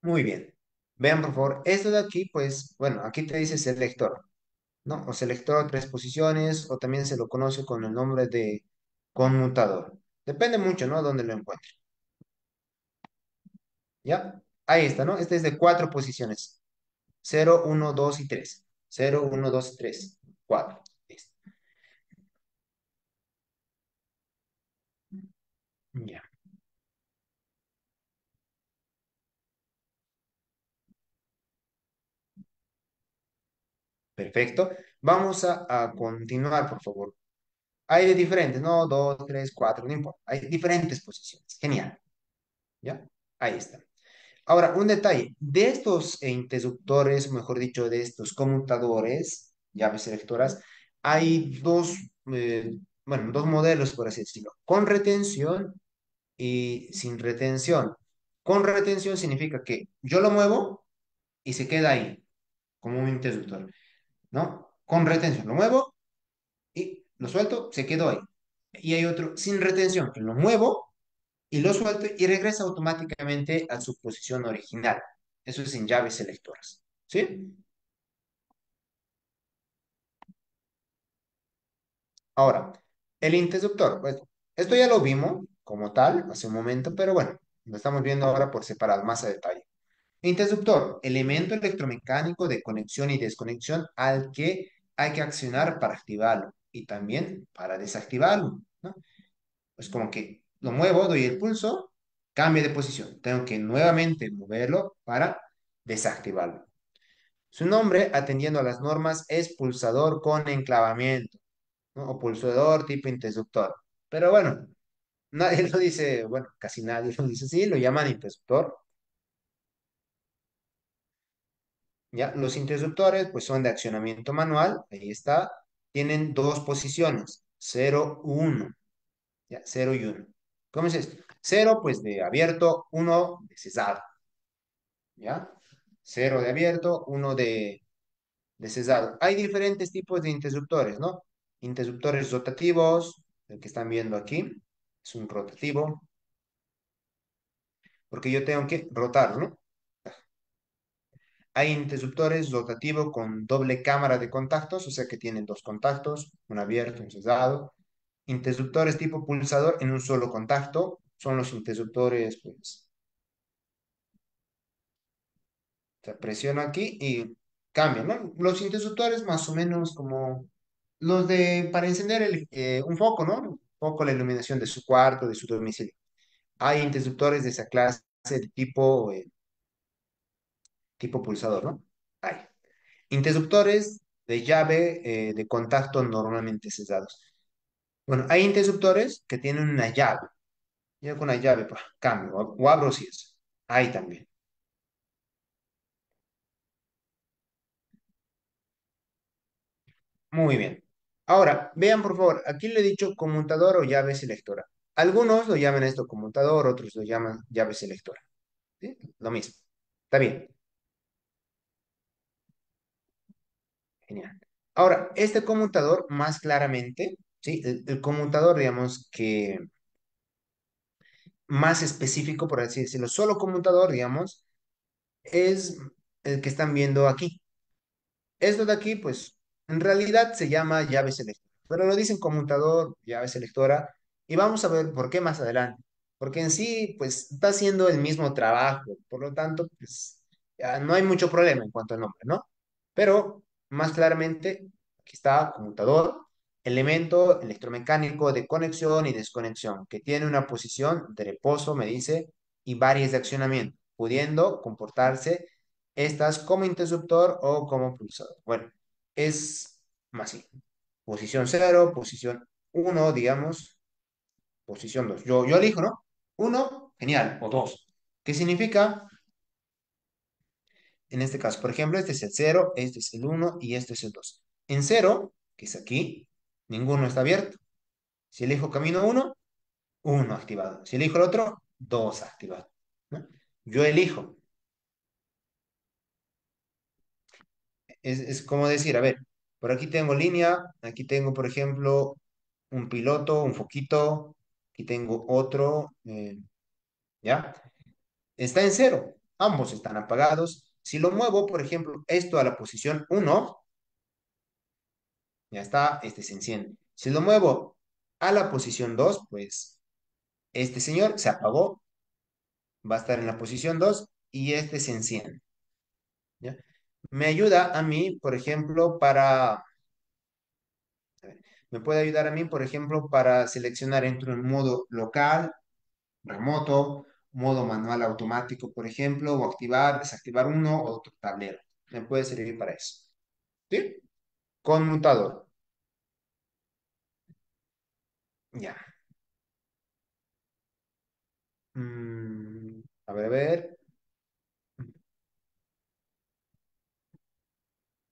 Muy bien. Vean, por favor, esto de aquí, pues, bueno, aquí te dice selector, ¿no? O selector tres posiciones, o también se lo conoce con el nombre de conmutador. Depende mucho, ¿no? Dónde lo encuentre. ¿Ya? Ahí está, ¿no? Este es de cuatro posiciones. Cero, uno, 2 y 3. Cero, uno, 2, 3. 4. Listo. Ya, perfecto. Vamos a continuar, por favor. Hay de diferentes, ¿no? Dos, tres, cuatro, no importa. Hay diferentes posiciones. Genial. ¿Ya? Ahí está. Ahora, un detalle. De estos interruptores, mejor dicho, de estos conmutadores, llaves selectoras, hay bueno, dos modelos, por así decirlo. Con retención y sin retención. Con retención significa que yo lo muevo y se queda ahí, como un interruptor, ¿no? Con retención, lo muevo y lo suelto, se quedó ahí. Y hay otro sin retención, que lo muevo y lo suelto y regresa automáticamente a su posición original. Eso es en llaves selectoras. ¿Sí? Ahora, el interruptor. Pues, esto ya lo vimos como tal hace un momento, pero bueno, lo estamos viendo ahora por separado, más a detalle. Interruptor, elemento electromecánico de conexión y desconexión al que hay que accionar para activarlo y también para desactivarlo, ¿no? Pues como que lo muevo, doy el pulso, cambia de posición. Tengo que nuevamente moverlo para desactivarlo. Su nombre, atendiendo a las normas, es pulsador con enclavamiento, ¿no? O pulsador tipo interruptor. Pero bueno, nadie lo dice, bueno, casi nadie lo dice así, lo llaman interruptor. ¿Ya? Los interruptores, pues son de accionamiento manual, ahí está, tienen dos posiciones, cero, uno, ¿ya? Cero y uno. ¿Cómo es esto? Cero, pues de abierto, uno de cesado, ¿ya? Cero de abierto, uno de cesado. Hay diferentes tipos de interruptores, ¿no? Interruptores rotativos, el que están viendo aquí, es un rotativo, porque yo tengo que rotarlo. Hay interruptores rotativos con doble cámara de contactos, o sea que tienen dos contactos, un abierto, un cerrado. Interruptores tipo pulsador en un solo contacto, son los interruptores, pues, o sea, presiono aquí y cambian, ¿no? Los interruptores más o menos como los de, para encender un foco, ¿no? Un foco, la iluminación de su cuarto, de su domicilio. Hay interruptores de esa clase de tipo pulsador, ¿no? Hay. Interruptores de llave de contacto normalmente cesados. Bueno, hay interruptores que tienen una llave. Yo con una llave, pues, cambio o abro si es. Hay también. Muy bien. Ahora, vean por favor, aquí le he dicho conmutador o llave selectora. Algunos lo llaman esto conmutador, otros lo llaman llave selectora. ¿Sí? Lo mismo. Está bien. Genial. Ahora, este conmutador más claramente, ¿sí? El conmutador, digamos que más específico, por así decirlo, solo conmutador, digamos, es el que están viendo aquí. Esto de aquí, pues, en realidad se llama llave selectora, pero lo dicen conmutador, llave selectora, y vamos a ver por qué más adelante. Porque en sí, pues, está haciendo el mismo trabajo, por lo tanto, pues, ya no hay mucho problema en cuanto al nombre, ¿no? Pero, más claramente, aquí está conmutador, elemento electromecánico de conexión y desconexión, que tiene una posición de reposo, me dice, y varias de accionamiento, pudiendo comportarse estas como interruptor o como pulsador. Bueno, es más así. Posición cero, posición uno, digamos, posición 2. Yo elijo, ¿no? Uno, genial, o dos. ¿Qué significa? En este caso, por ejemplo, este es el cero, este es el uno y este es el 2. En cero, que es aquí, ninguno está abierto. Si elijo camino uno, uno activado. Si elijo el otro, dos activado, ¿no? Yo elijo. Es como decir, a ver, por aquí tengo línea, aquí tengo, por ejemplo, un piloto, un foquito, aquí tengo otro, ¿ya? Está en cero, ambos están apagados. Si lo muevo, por ejemplo, esto a la posición uno, ya está, este se enciende. Si lo muevo a la posición 2, pues este señor se apagó, va a estar en la posición 2 y este se enciende, ¿ya? Me ayuda a mí, por ejemplo, me puede ayudar a mí, por ejemplo, para seleccionar entre un modo local, remoto, modo manual automático, por ejemplo, o activar, desactivar uno o otro tablero. Me puede servir para eso. ¿Sí? Conmutador. Ya. A ver, a ver.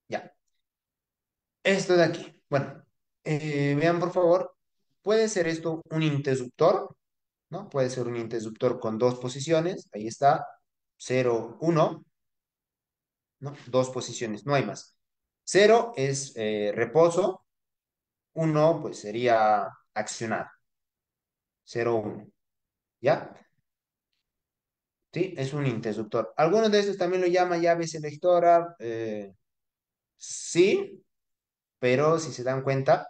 Ya. Esto de aquí. Bueno, vean por favor. Puede ser esto un interruptor, ¿no? Puede ser un interruptor con dos posiciones. Ahí está. Cero, uno, ¿no? Dos posiciones, no hay más. Cero es reposo. Uno, pues sería accionar. Cero, uno. ¿Ya? Sí, es un interruptor. Algunos de estos también lo llaman llave selectora. Sí, pero si se dan cuenta,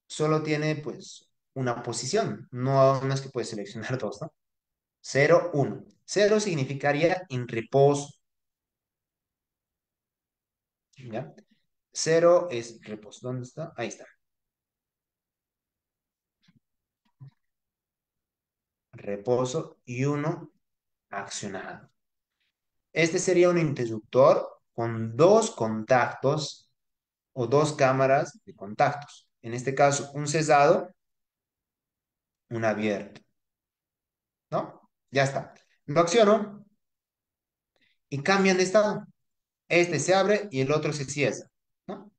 solo tiene pues una posición. No, no es que puedes seleccionar dos, ¿no? Cero, uno. Cero significaría en reposo, ¿ya? Cero es reposo. ¿Dónde está? Ahí está. Reposo y uno accionado. Este sería un interruptor con dos contactos o dos cámaras de contactos. En este caso, un cesado, un abierto, ¿no? Ya está. Lo acciono y cambian de estado. Este se abre y el otro se cierra, ¿no?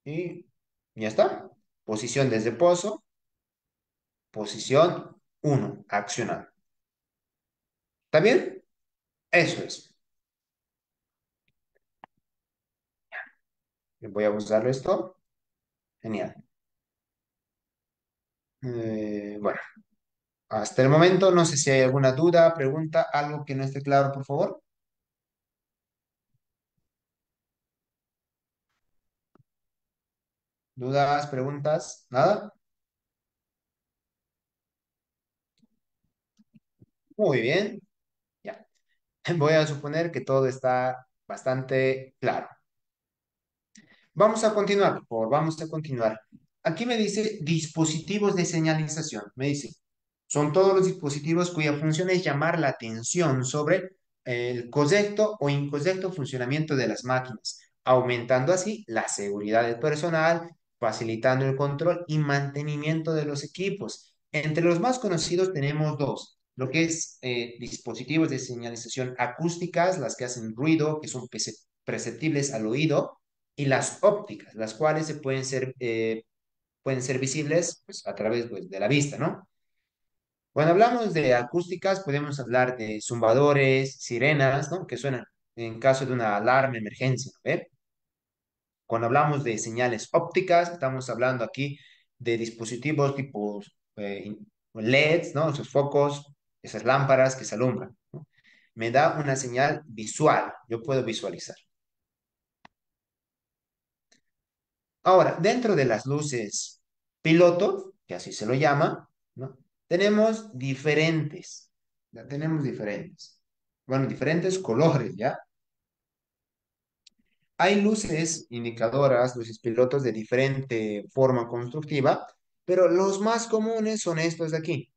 Y ya está. Posición desde reposo, posición uno accionado. ¿Está bien? Eso es. Voy a usar esto. Genial. Bueno, hasta el momento no sé si hay alguna duda, pregunta, algo que no esté claro, por favor. ¿Dudas, preguntas? ¿Nada? Muy bien. Ya. Voy a suponer que todo está bastante claro. Vamos a continuar, por favor, vamos a continuar. Aquí me dice dispositivos de señalización. Me dice, son todos los dispositivos cuya función es llamar la atención sobre el correcto o incorrecto funcionamiento de las máquinas, aumentando así la seguridad del personal, facilitando el control y mantenimiento de los equipos. Entre los más conocidos tenemos dos, lo que es dispositivos de señalización acústicas, las que hacen ruido, que son perceptibles al oído, y las ópticas, las cuales pueden ser visibles pues, a través pues, de la vista, ¿no? Cuando hablamos de acústicas, podemos hablar de zumbadores, sirenas, ¿no? Que suenan en caso de una alarma, emergencia, ¿no? ¿Ve? Cuando hablamos de señales ópticas, estamos hablando aquí de dispositivos tipo LEDs, ¿no? Esos focos, esas lámparas que se alumbran, ¿no? Me da una señal visual, yo puedo visualizar. Ahora, dentro de las luces piloto, que así se lo llama, ¿no? Tenemos diferentes, ya tenemos diferentes, bueno, diferentes colores, ¿ya? Hay luces indicadoras, luces pilotos de diferente forma constructiva, pero los más comunes son estos de aquí.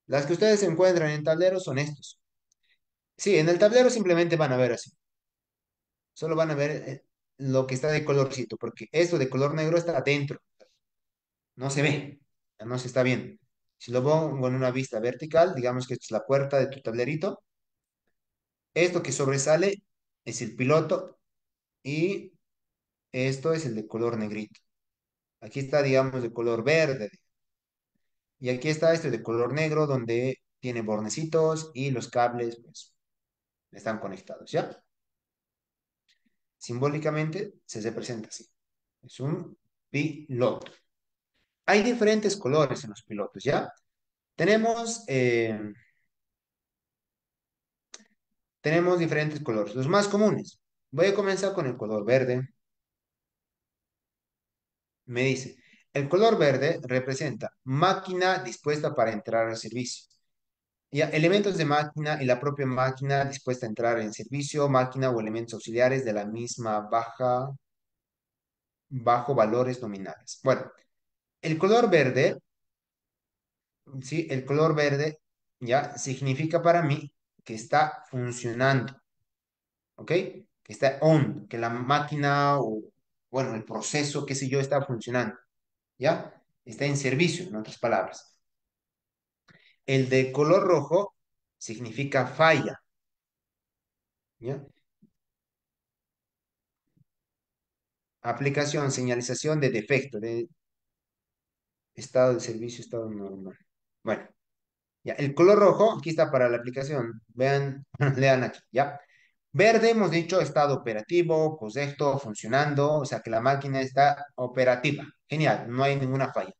Las que ustedes encuentran en tablero son estos. Sí, en el tablero simplemente van a ver así, solo van a ver lo que está de colorcito, porque esto de color negro está adentro. No se ve, ya no se está viendo. Si lo pongo en una vista vertical, digamos que esta es la puerta de tu tablerito, esto que sobresale es el piloto y esto es el de color negrito. Aquí está, digamos, de color verde y aquí está este de color negro donde tiene bornecitos y los cables pues están conectados, ¿ya? Simbólicamente se representa así. Es un piloto. Hay diferentes colores en los pilotos, ¿ya? Tenemos Tenemos diferentes colores, los más comunes. Voy a comenzar con el color verde. Me dice, el color verde representa máquina dispuesta para entrar al servicio. Ya, elementos de máquina y la propia máquina dispuesta a entrar en servicio, máquina o elementos auxiliares de la misma bajo valores nominales. Bueno, el color verde, sí, el color verde ya significa para mí que está funcionando. ¿Ok? Que está on, que la máquina bueno, el proceso, qué sé yo, está funcionando, ¿ya? Está en servicio, en otras palabras. El de color rojo significa falla, ¿ya? Aplicación, señalización de defecto, de estado de servicio, estado normal. Bueno, ya, el color rojo, aquí está para la aplicación. Vean, lean aquí, ¿ya? Verde, hemos dicho, estado operativo, correcto, funcionando, o sea que la máquina está operativa. Genial, no hay ninguna falla.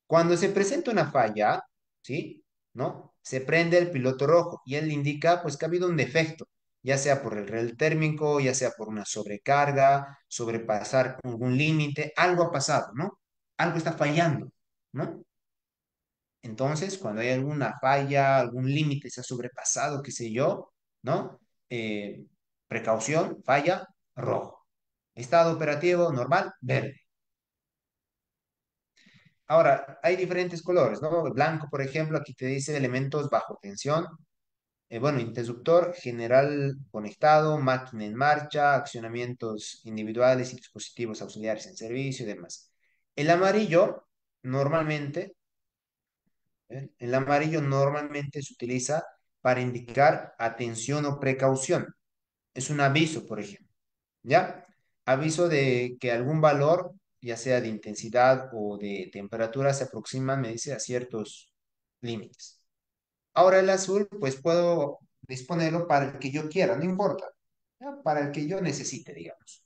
Cuando se presenta una falla, ¿sí? ¿No? Se prende el piloto rojo y él indica pues que ha habido un defecto, ya sea por el relé térmico, ya sea por una sobrecarga, sobrepasar algún límite, algo ha pasado, ¿no? Algo está fallando, ¿no? Entonces, cuando hay alguna falla, algún límite se ha sobrepasado, qué sé yo, ¿no? Eh, precaución, falla, rojo. Estado operativo normal, verde. Ahora, hay diferentes colores, ¿no? Blanco, por ejemplo, aquí te dice elementos bajo tensión. Bueno, interruptor general conectado, máquina en marcha, accionamientos individuales y dispositivos auxiliares en servicio y demás. El amarillo, normalmente, el amarillo normalmente se utiliza para indicar atención o precaución. Es un aviso, por ejemplo, ¿ya? Aviso de que algún valor, ya sea de intensidad o de temperatura, se aproxima, me dice, a ciertos límites. Ahora el azul, pues puedo disponerlo para el que yo quiera, no importa, ¿ya? Para el que yo necesite, digamos.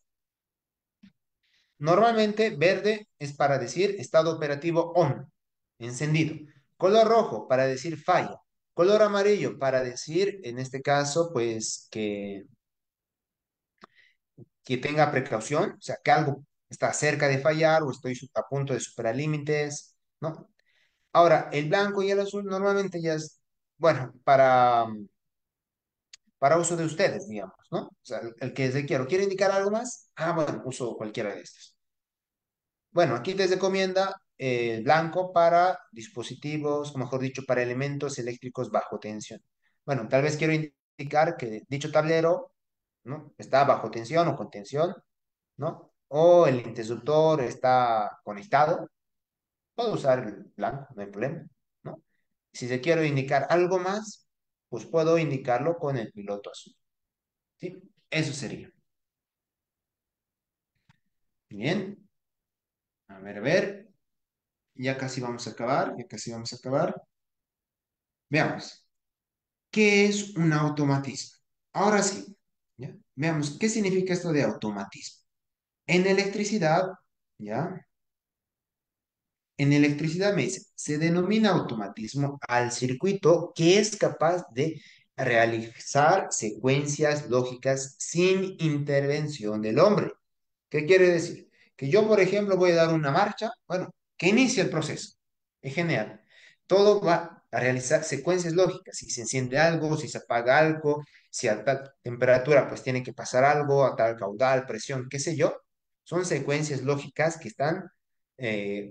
Normalmente verde es para decir estado operativo on, encendido. Color rojo para decir falla. Color amarillo para decir, en este caso, pues que tenga precaución, o sea, que algo está cerca de fallar o estoy a punto de superar límites, ¿no? Ahora, el blanco y el azul normalmente ya es, bueno, para uso de ustedes, digamos, ¿no? O sea, el que se quiero, ¿quiere indicar algo más? Ah, bueno, uso cualquiera de estos. Bueno, aquí les recomienda el blanco para dispositivos, o mejor dicho, para elementos eléctricos bajo tensión. Bueno, tal vez quiero indicar que dicho tablero, ¿no? Está bajo tensión o con tensión, ¿no? O el interruptor está conectado. Puedo usar el blanco, no hay problema, ¿no? Si se quiero indicar algo más, pues puedo indicarlo con el piloto azul, ¿sí? Eso sería. Bien, a ver. Ya casi vamos a acabar, ya casi vamos a acabar. Veamos. ¿Qué es un automatismo? Ahora sí, ¿ya? Veamos, ¿qué significa esto de automatismo? En electricidad, ¿ya? En electricidad me dice, se denomina automatismo al circuito que es capaz de realizar secuencias lógicas sin intervención del hombre. ¿Qué quiere decir? Que yo, por ejemplo, voy a dar una marcha, bueno, que inicie el proceso. Es genial. Todo va a realizar secuencias lógicas. Si se enciende algo, si se apaga algo, si a tal temperatura pues tiene que pasar algo, a tal caudal, presión, qué sé yo. Son secuencias lógicas que están,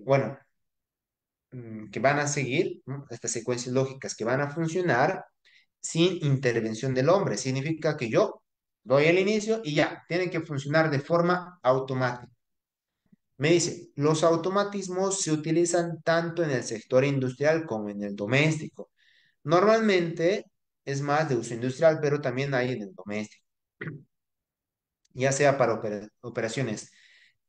bueno, que van a seguir, ¿no? Estas secuencias lógicas que van a funcionar sin intervención del hombre. Significa que yo doy el inicio y ya, tienen que funcionar de forma automática. Me dice, los automatismos se utilizan tanto en el sector industrial como en el doméstico. Normalmente es más de uso industrial, pero también hay en el doméstico, ya sea para operaciones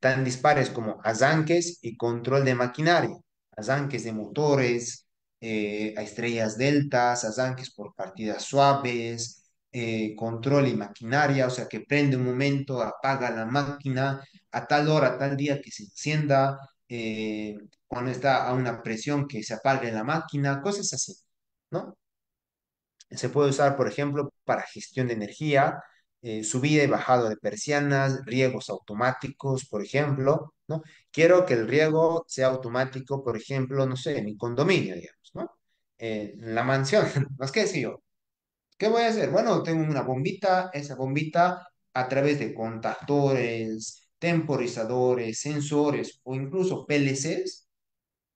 tan dispares como arranques y control de maquinaria, arranques de motores, a estrellas deltas, arranques por partidas suaves, control y maquinaria, o sea que prende un momento, apaga la máquina a tal hora, a tal día que se encienda, cuando está a una presión que se apague la máquina, cosas así, ¿no? Se puede usar, por ejemplo, para gestión de energía, subida y bajado de persianas, riegos automáticos, por ejemplo, ¿no? Quiero que el riego sea automático, por ejemplo, no sé, en mi condominio, digamos, ¿no? En la mansión, no es que sé yo. ¿Qué voy a hacer? Bueno, tengo una bombita, esa bombita a través de contactores, temporizadores, sensores o incluso PLCs,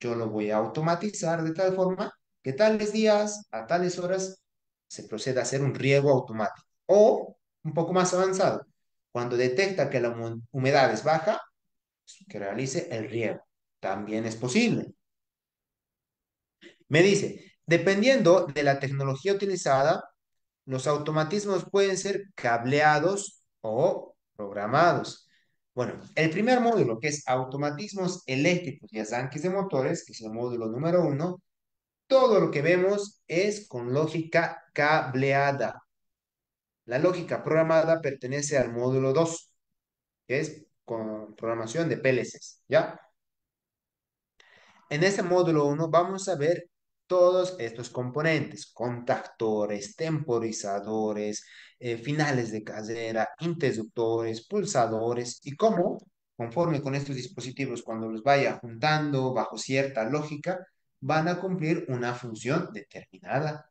yo lo voy a automatizar de tal forma que tales días, a tales horas, se proceda a hacer un riego automático. O, un poco más avanzado, cuando detecta que la humedad es baja, que realice el riego. También es posible. Me dice, dependiendo de la tecnología utilizada, los automatismos pueden ser cableados o programados. Bueno, el primer módulo, que es automatismos eléctricos y arranques de motores, que es el módulo número uno, todo lo que vemos es con lógica cableada. La lógica programada pertenece al módulo 2, que es con programación de PLCs, ¿ya? En ese módulo uno vamos a ver todos estos componentes, contactores, temporizadores, finales de cadena, interruptores, pulsadores y cómo, conforme con estos dispositivos, cuando los vaya juntando bajo cierta lógica, van a cumplir una función determinada.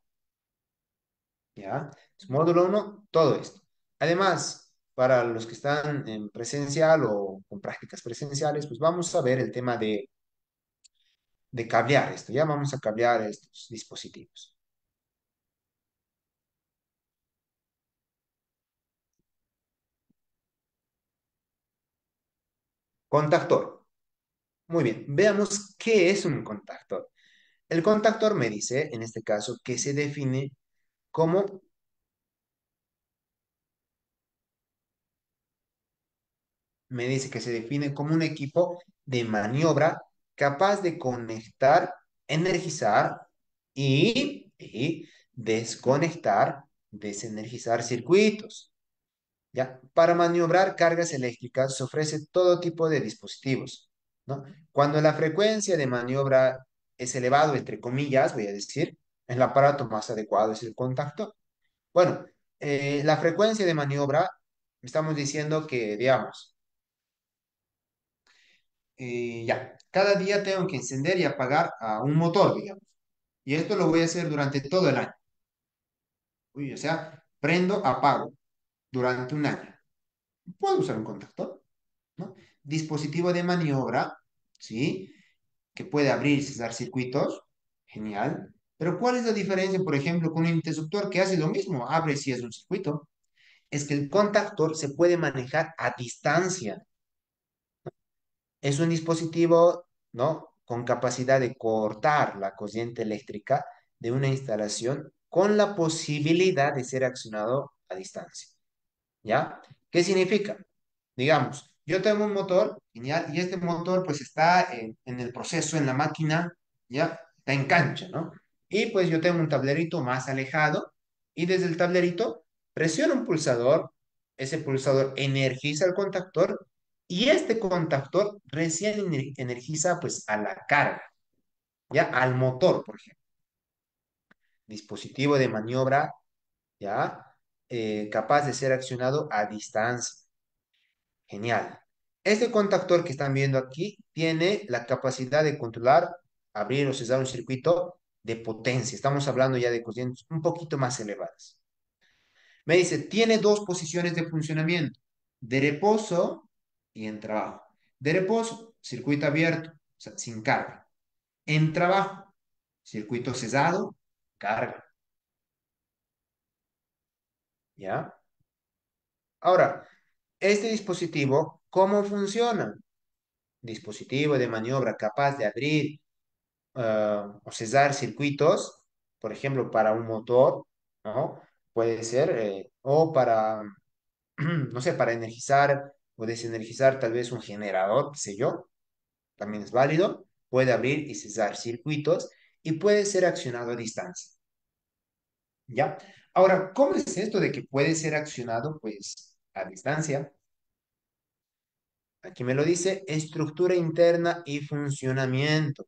¿Ya? Módulo uno, todo esto. Además, para los que están en presencial o con prácticas presenciales, pues vamos a ver el tema de cablear esto. Ya vamos a cablear estos dispositivos. Contactor. Muy bien, veamos qué es un contactor. El contactor me dice, en este caso, que se define como, me dice que se define como un equipo de maniobra capaz de conectar, energizar y desconectar, desenergizar circuitos. ¿Ya? Para maniobrar cargas eléctricas se ofrece todo tipo de dispositivos, ¿no? Cuando la frecuencia de maniobra es elevado, entre comillas, voy a decir, el aparato más adecuado es el contactor. Bueno, la frecuencia de maniobra, estamos diciendo que, digamos, ya, cada día tengo que encender y apagar a un motor, digamos. Y esto lo voy a hacer durante todo el año. Uy, o sea, prendo, apago durante un año. Puedo usar un contactor, ¿no? Dispositivo de maniobra, ¿sí? Que puede abrir y cerrar circuitos, genial. Pero ¿cuál es la diferencia, por ejemplo, con un interruptor que hace lo mismo? Abre si es un circuito. Es que el contactor se puede manejar a distancia. Es un dispositivo, ¿no? Con capacidad de cortar la corriente eléctrica de una instalación con la posibilidad de ser accionado a distancia. ¿Ya? ¿Qué significa? Digamos, yo tengo un motor, genial, y este motor pues está en el proceso, en la máquina, ¿ya? Está en cancha, ¿no? Y pues yo tengo un tablerito más alejado y desde el tablerito presiono un pulsador, ese pulsador energiza el contactor y este contactor recién energiza pues a la carga, ¿ya? Al motor, por ejemplo. Dispositivo de maniobra, ¿ya? Capaz de ser accionado a distancia. Genial. Este contactor que están viendo aquí tiene la capacidad de controlar, abrir o cerrar un circuito de potencia. Estamos hablando ya de corrientes un poquito más elevadas. Me dice, tiene dos posiciones de funcionamiento, de reposo y en trabajo. De reposo, circuito abierto, o sea, sin carga. En trabajo, circuito cesado, carga. ¿Ya? Ahora, este dispositivo, ¿cómo funciona? Dispositivo de maniobra capaz de abrir o cesar circuitos, por ejemplo, para un motor, ¿no? Puede ser, o para, no sé, para energizar o desenergizar tal vez un generador, qué sé yo, también es válido. Puede abrir y cesar circuitos y puede ser accionado a distancia, ¿ya? Ahora, ¿cómo es esto de que puede ser accionado, pues, a distancia? Aquí me lo dice, estructura interna y funcionamiento.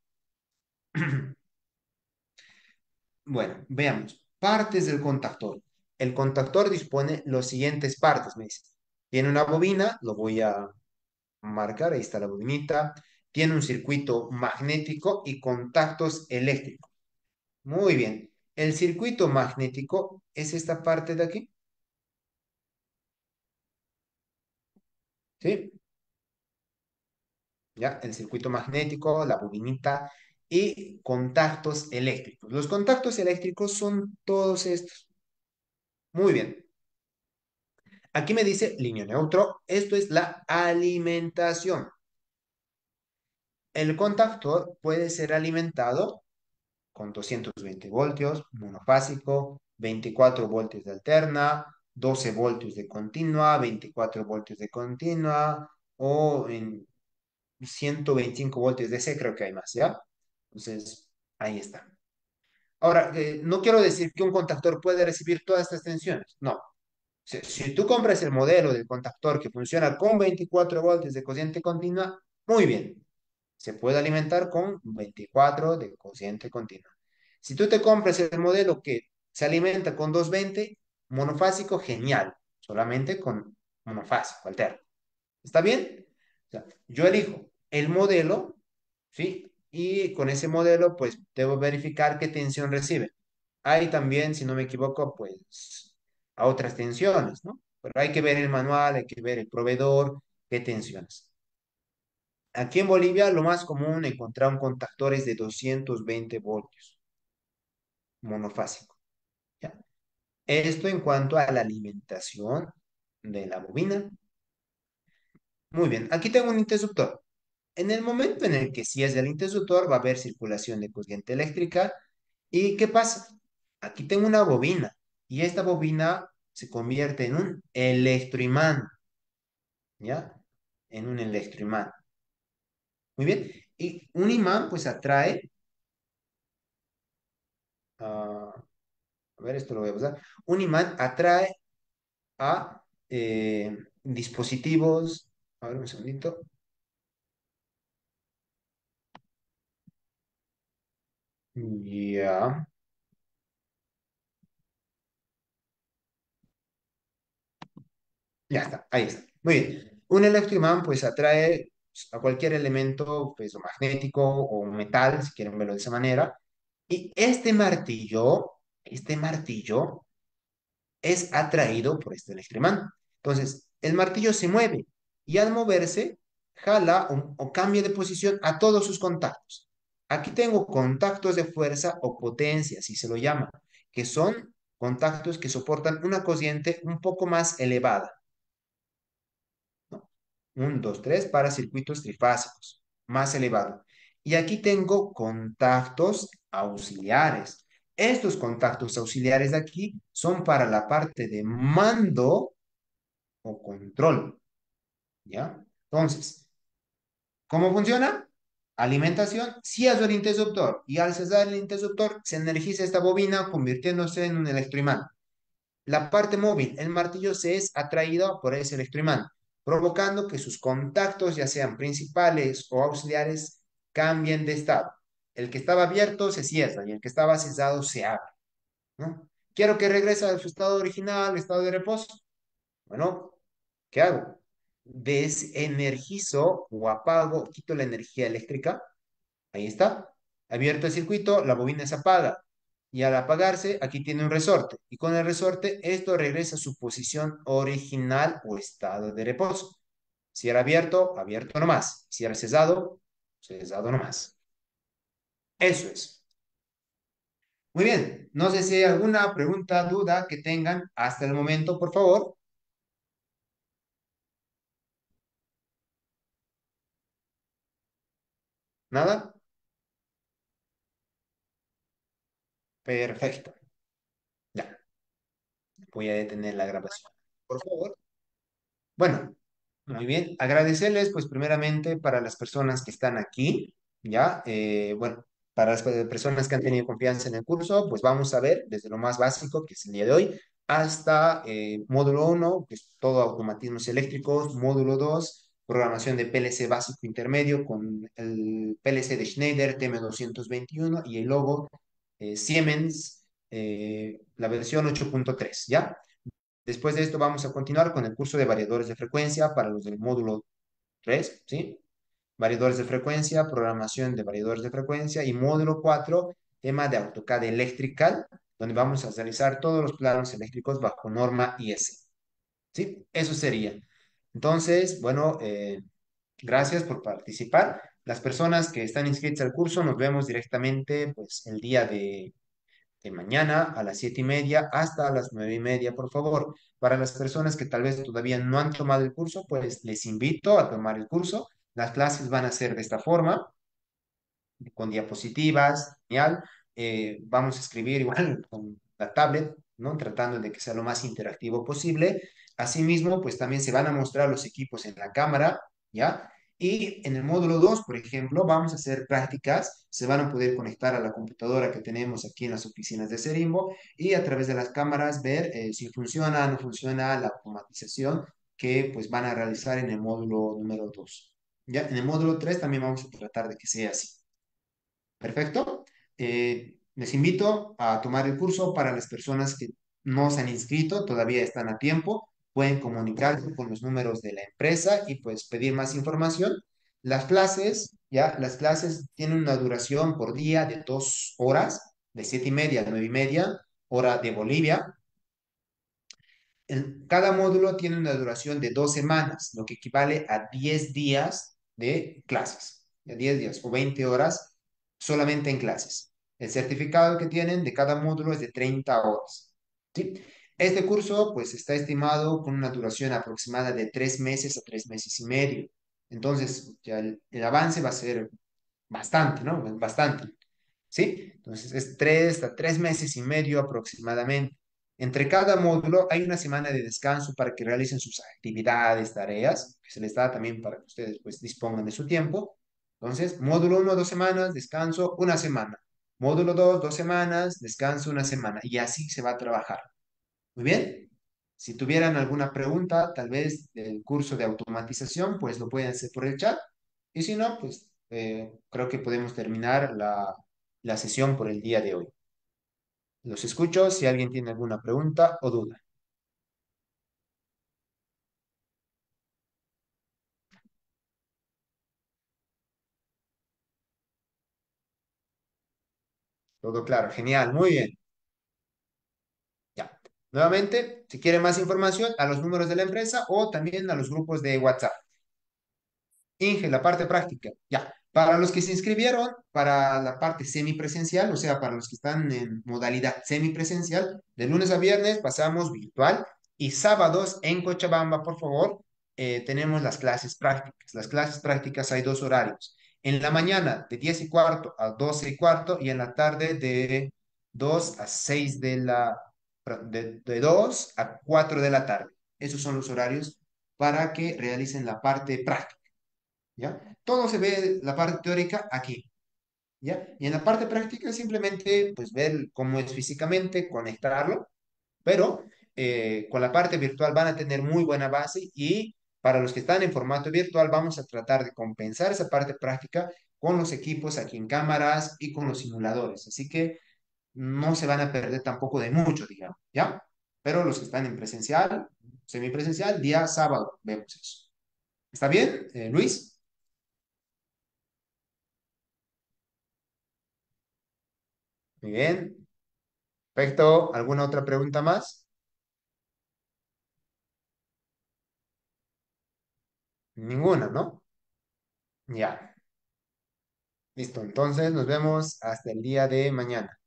Bueno, veamos. Partes del contactor. El contactor dispone los siguientes partes, me dice. Tiene una bobina, lo voy a marcar, ahí está la bobinita. Tiene un circuito magnético y contactos eléctricos. Muy bien. El circuito magnético es esta parte de aquí, ¿sí? Ya, el circuito magnético, la bobinita y contactos eléctricos. Los contactos eléctricos son todos estos. Muy bien. Aquí me dice línea neutro, esto es la alimentación. El contactor puede ser alimentado con 220 voltios, monofásico, 24 voltios de alterna, 12 voltios de continua, 24 voltios de continua o en 125 voltios de C, creo que hay más, ¿ya? Entonces, ahí está. Ahora, no quiero decir que un contactor puede recibir todas estas tensiones, no. Si tú compras el modelo del contactor que funciona con 24 voltios de corriente continua, muy bien, se puede alimentar con 24 de corriente continua. Si tú te compras el modelo que se alimenta con 220 monofásico, genial, solamente con monofásico, alterno. ¿Está bien? O sea, yo elijo el modelo, ¿sí? Y con ese modelo, pues, debo verificar qué tensión recibe. Hay también, si no me equivoco, pues, a otras tensiones, ¿no? Pero hay que ver el manual, hay que ver el proveedor, qué tensiones. Aquí en Bolivia, lo más común encontrar un contactor es de 220 voltios, monofásico, ¿ya? Esto en cuanto a la alimentación de la bobina. Muy bien, aquí tengo un interruptor. En el momento en el que cierre el interruptor, va a haber circulación de corriente eléctrica. ¿Y qué pasa? Aquí tengo una bobina y esta bobina se convierte en un electroimán, ¿ya? En un electroimán. Muy bien. Y un imán, pues atrae, a ver, esto lo voy a usar. Un imán atrae a dispositivos. A ver, un segundito. Ya. Ya está, ahí está. Muy bien. Un electroimán pues atrae a cualquier elemento pues, o magnético o metal, si quieren verlo de esa manera. Y este martillo es atraído por este electroimán. Entonces, el martillo se mueve y al moverse jala o cambia de posición a todos sus contactos. Aquí tengo contactos de fuerza o potencia, así se lo llama, que son contactos que soportan una corriente un poco más elevada, ¿no? 1, 2, 3 para circuitos trifásicos, más elevado. Y aquí tengo contactos auxiliares. Estos contactos auxiliares de aquí son para la parte de mando o control, ¿ya? Entonces, ¿cómo funciona? Alimentación, cierro el interruptor y al cesar el interruptor se energiza esta bobina convirtiéndose en un electroimán. La parte móvil, el martillo, se es atraído por ese electroimán, provocando que sus contactos, ya sean principales o auxiliares, cambien de estado. El que estaba abierto se cierra y el que estaba cerrado se abre, ¿no? Quiero que regrese a su estado original, estado de reposo. Bueno, ¿qué hago? Desenergizo o apago, quito la energía eléctrica. Ahí está. Abierto el circuito, la bobina se apaga. Y al apagarse, aquí tiene un resorte. Y con el resorte, esto regresa a su posición original o estado de reposo. Si era abierto, abierto nomás. Si era cesado nomás. Eso es. Muy bien. No sé si hay alguna pregunta, duda que tengan hasta el momento, por favor. ¿Nada? Perfecto. Ya. Voy a detener la grabación. Por favor. Bueno, muy bien. Agradecerles, pues, primeramente para las personas que están aquí, ¿ya? Bueno, para las personas que han tenido confianza en el curso, pues vamos a ver desde lo más básico, que es el día de hoy, hasta módulo uno, que es todo automatismos eléctricos, módulo 2, programación de PLC básico intermedio con el PLC de Schneider TM221 y el logo Siemens, la versión 8.3, ¿ya? Después de esto vamos a continuar con el curso de variadores de frecuencia para los del módulo 3, ¿sí? Variadores de frecuencia, programación de variadores de frecuencia y módulo 4, tema de AutoCAD Electrical, donde vamos a realizar todos los planos eléctricos bajo norma IS, ¿sí? Eso sería. Entonces, bueno, gracias por participar. Las personas que están inscritas al curso, nos vemos directamente, pues, el día de mañana a las 7:30 hasta las 9:30, por favor. Para las personas que tal vez todavía no han tomado el curso, pues les invito a tomar el curso. Las clases van a ser de esta forma. con diapositivas, genial. Vamos a escribir igual con la tablet, ¿no? Tratando de que sea lo más interactivo posible. Asimismo, pues también se van a mostrar los equipos en la cámara, ¿ya? Y en el módulo 2 por ejemplo, vamos a hacer prácticas, se van a poder conectar a la computadora que tenemos aquí en las oficinas de Cerimbo y a través de las cámaras ver si funciona o no funciona la automatización que pues van a realizar en el módulo número 2. Ya, en el módulo 3 también vamos a tratar de que sea así. Perfecto. Les invito a tomar el curso para las personas que no se han inscrito, todavía están a tiempo. Pueden comunicarse con los números de la empresa y pues pedir más información. Las clases tienen una duración por día de 2 horas, de 7:30 a 9:30, hora de Bolivia. Cada módulo tiene una duración de 2 semanas, lo que equivale a 10 días de clases, de 10 días o 20 horas solamente en clases. El certificado que tienen de cada módulo es de 30 horas. ¿Sí? Este curso pues está estimado con una duración aproximada de 3 meses a 3 meses y medio. Entonces, ya el avance va a ser bastante, ¿no? Bastante. ¿Sí? Entonces es 3 a 3 meses y medio aproximadamente. Entre cada módulo hay una semana de descanso para que realicen sus actividades, tareas, que se les da también para que ustedes pues dispongan de su tiempo. Entonces, módulo 1, 2 semanas, descanso una semana. Módulo 2, 2 semanas, descanso una semana. Y así se va a trabajar. Muy bien. Si tuvieran alguna pregunta, tal vez del curso de automatización, pues lo pueden hacer por el chat. Y si no, pues creo que podemos terminar la sesión por el día de hoy. Los escucho si alguien tiene alguna pregunta o duda. Todo claro, genial, muy bien. Ya. Nuevamente, si quieren más información, a los números de la empresa o también a los grupos de WhatsApp. Inge, la parte práctica. Ya. Para los que se inscribieron para la parte semipresencial, o sea, para los que están en modalidad semipresencial, de lunes a viernes pasamos virtual y sábados en Cochabamba, por favor, tenemos las clases prácticas. Las clases prácticas hay dos horarios. En la mañana de 10:15 a 12:15 y en la tarde de 2 a 6 de 2 a 4 de la tarde. Esos son los horarios para que realicen la parte práctica. ¿Ya? Todo se ve la parte teórica aquí, ¿ya? Y en la parte práctica simplemente, pues, ver cómo es físicamente, conectarlo, pero con la parte virtual van a tener muy buena base y para los que están en formato virtual vamos a tratar de compensar esa parte práctica con los equipos aquí en cámaras y con los simuladores. Así que no se van a perder tampoco de mucho, digamos, ¿ya? Pero los que están en presencial, semipresencial, día sábado, vemos eso. ¿Está bien, Luis? Muy bien. Perfecto. ¿Alguna otra pregunta más? Ninguna, ¿no? Ya. Listo. Entonces nos vemos hasta el día de mañana.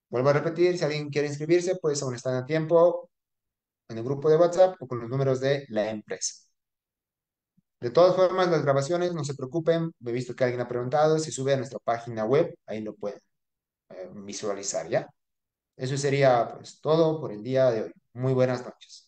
Vuelvo a repetir, si alguien quiere inscribirse, pues aún están a tiempo en el grupo de WhatsApp o con los números de la empresa. De todas formas, las grabaciones, no se preocupen. He visto que alguien ha preguntado, se sube a nuestra página web, ahí lo pueden visualizar, ¿ya? Eso sería pues todo por el día de hoy. Muy buenas noches.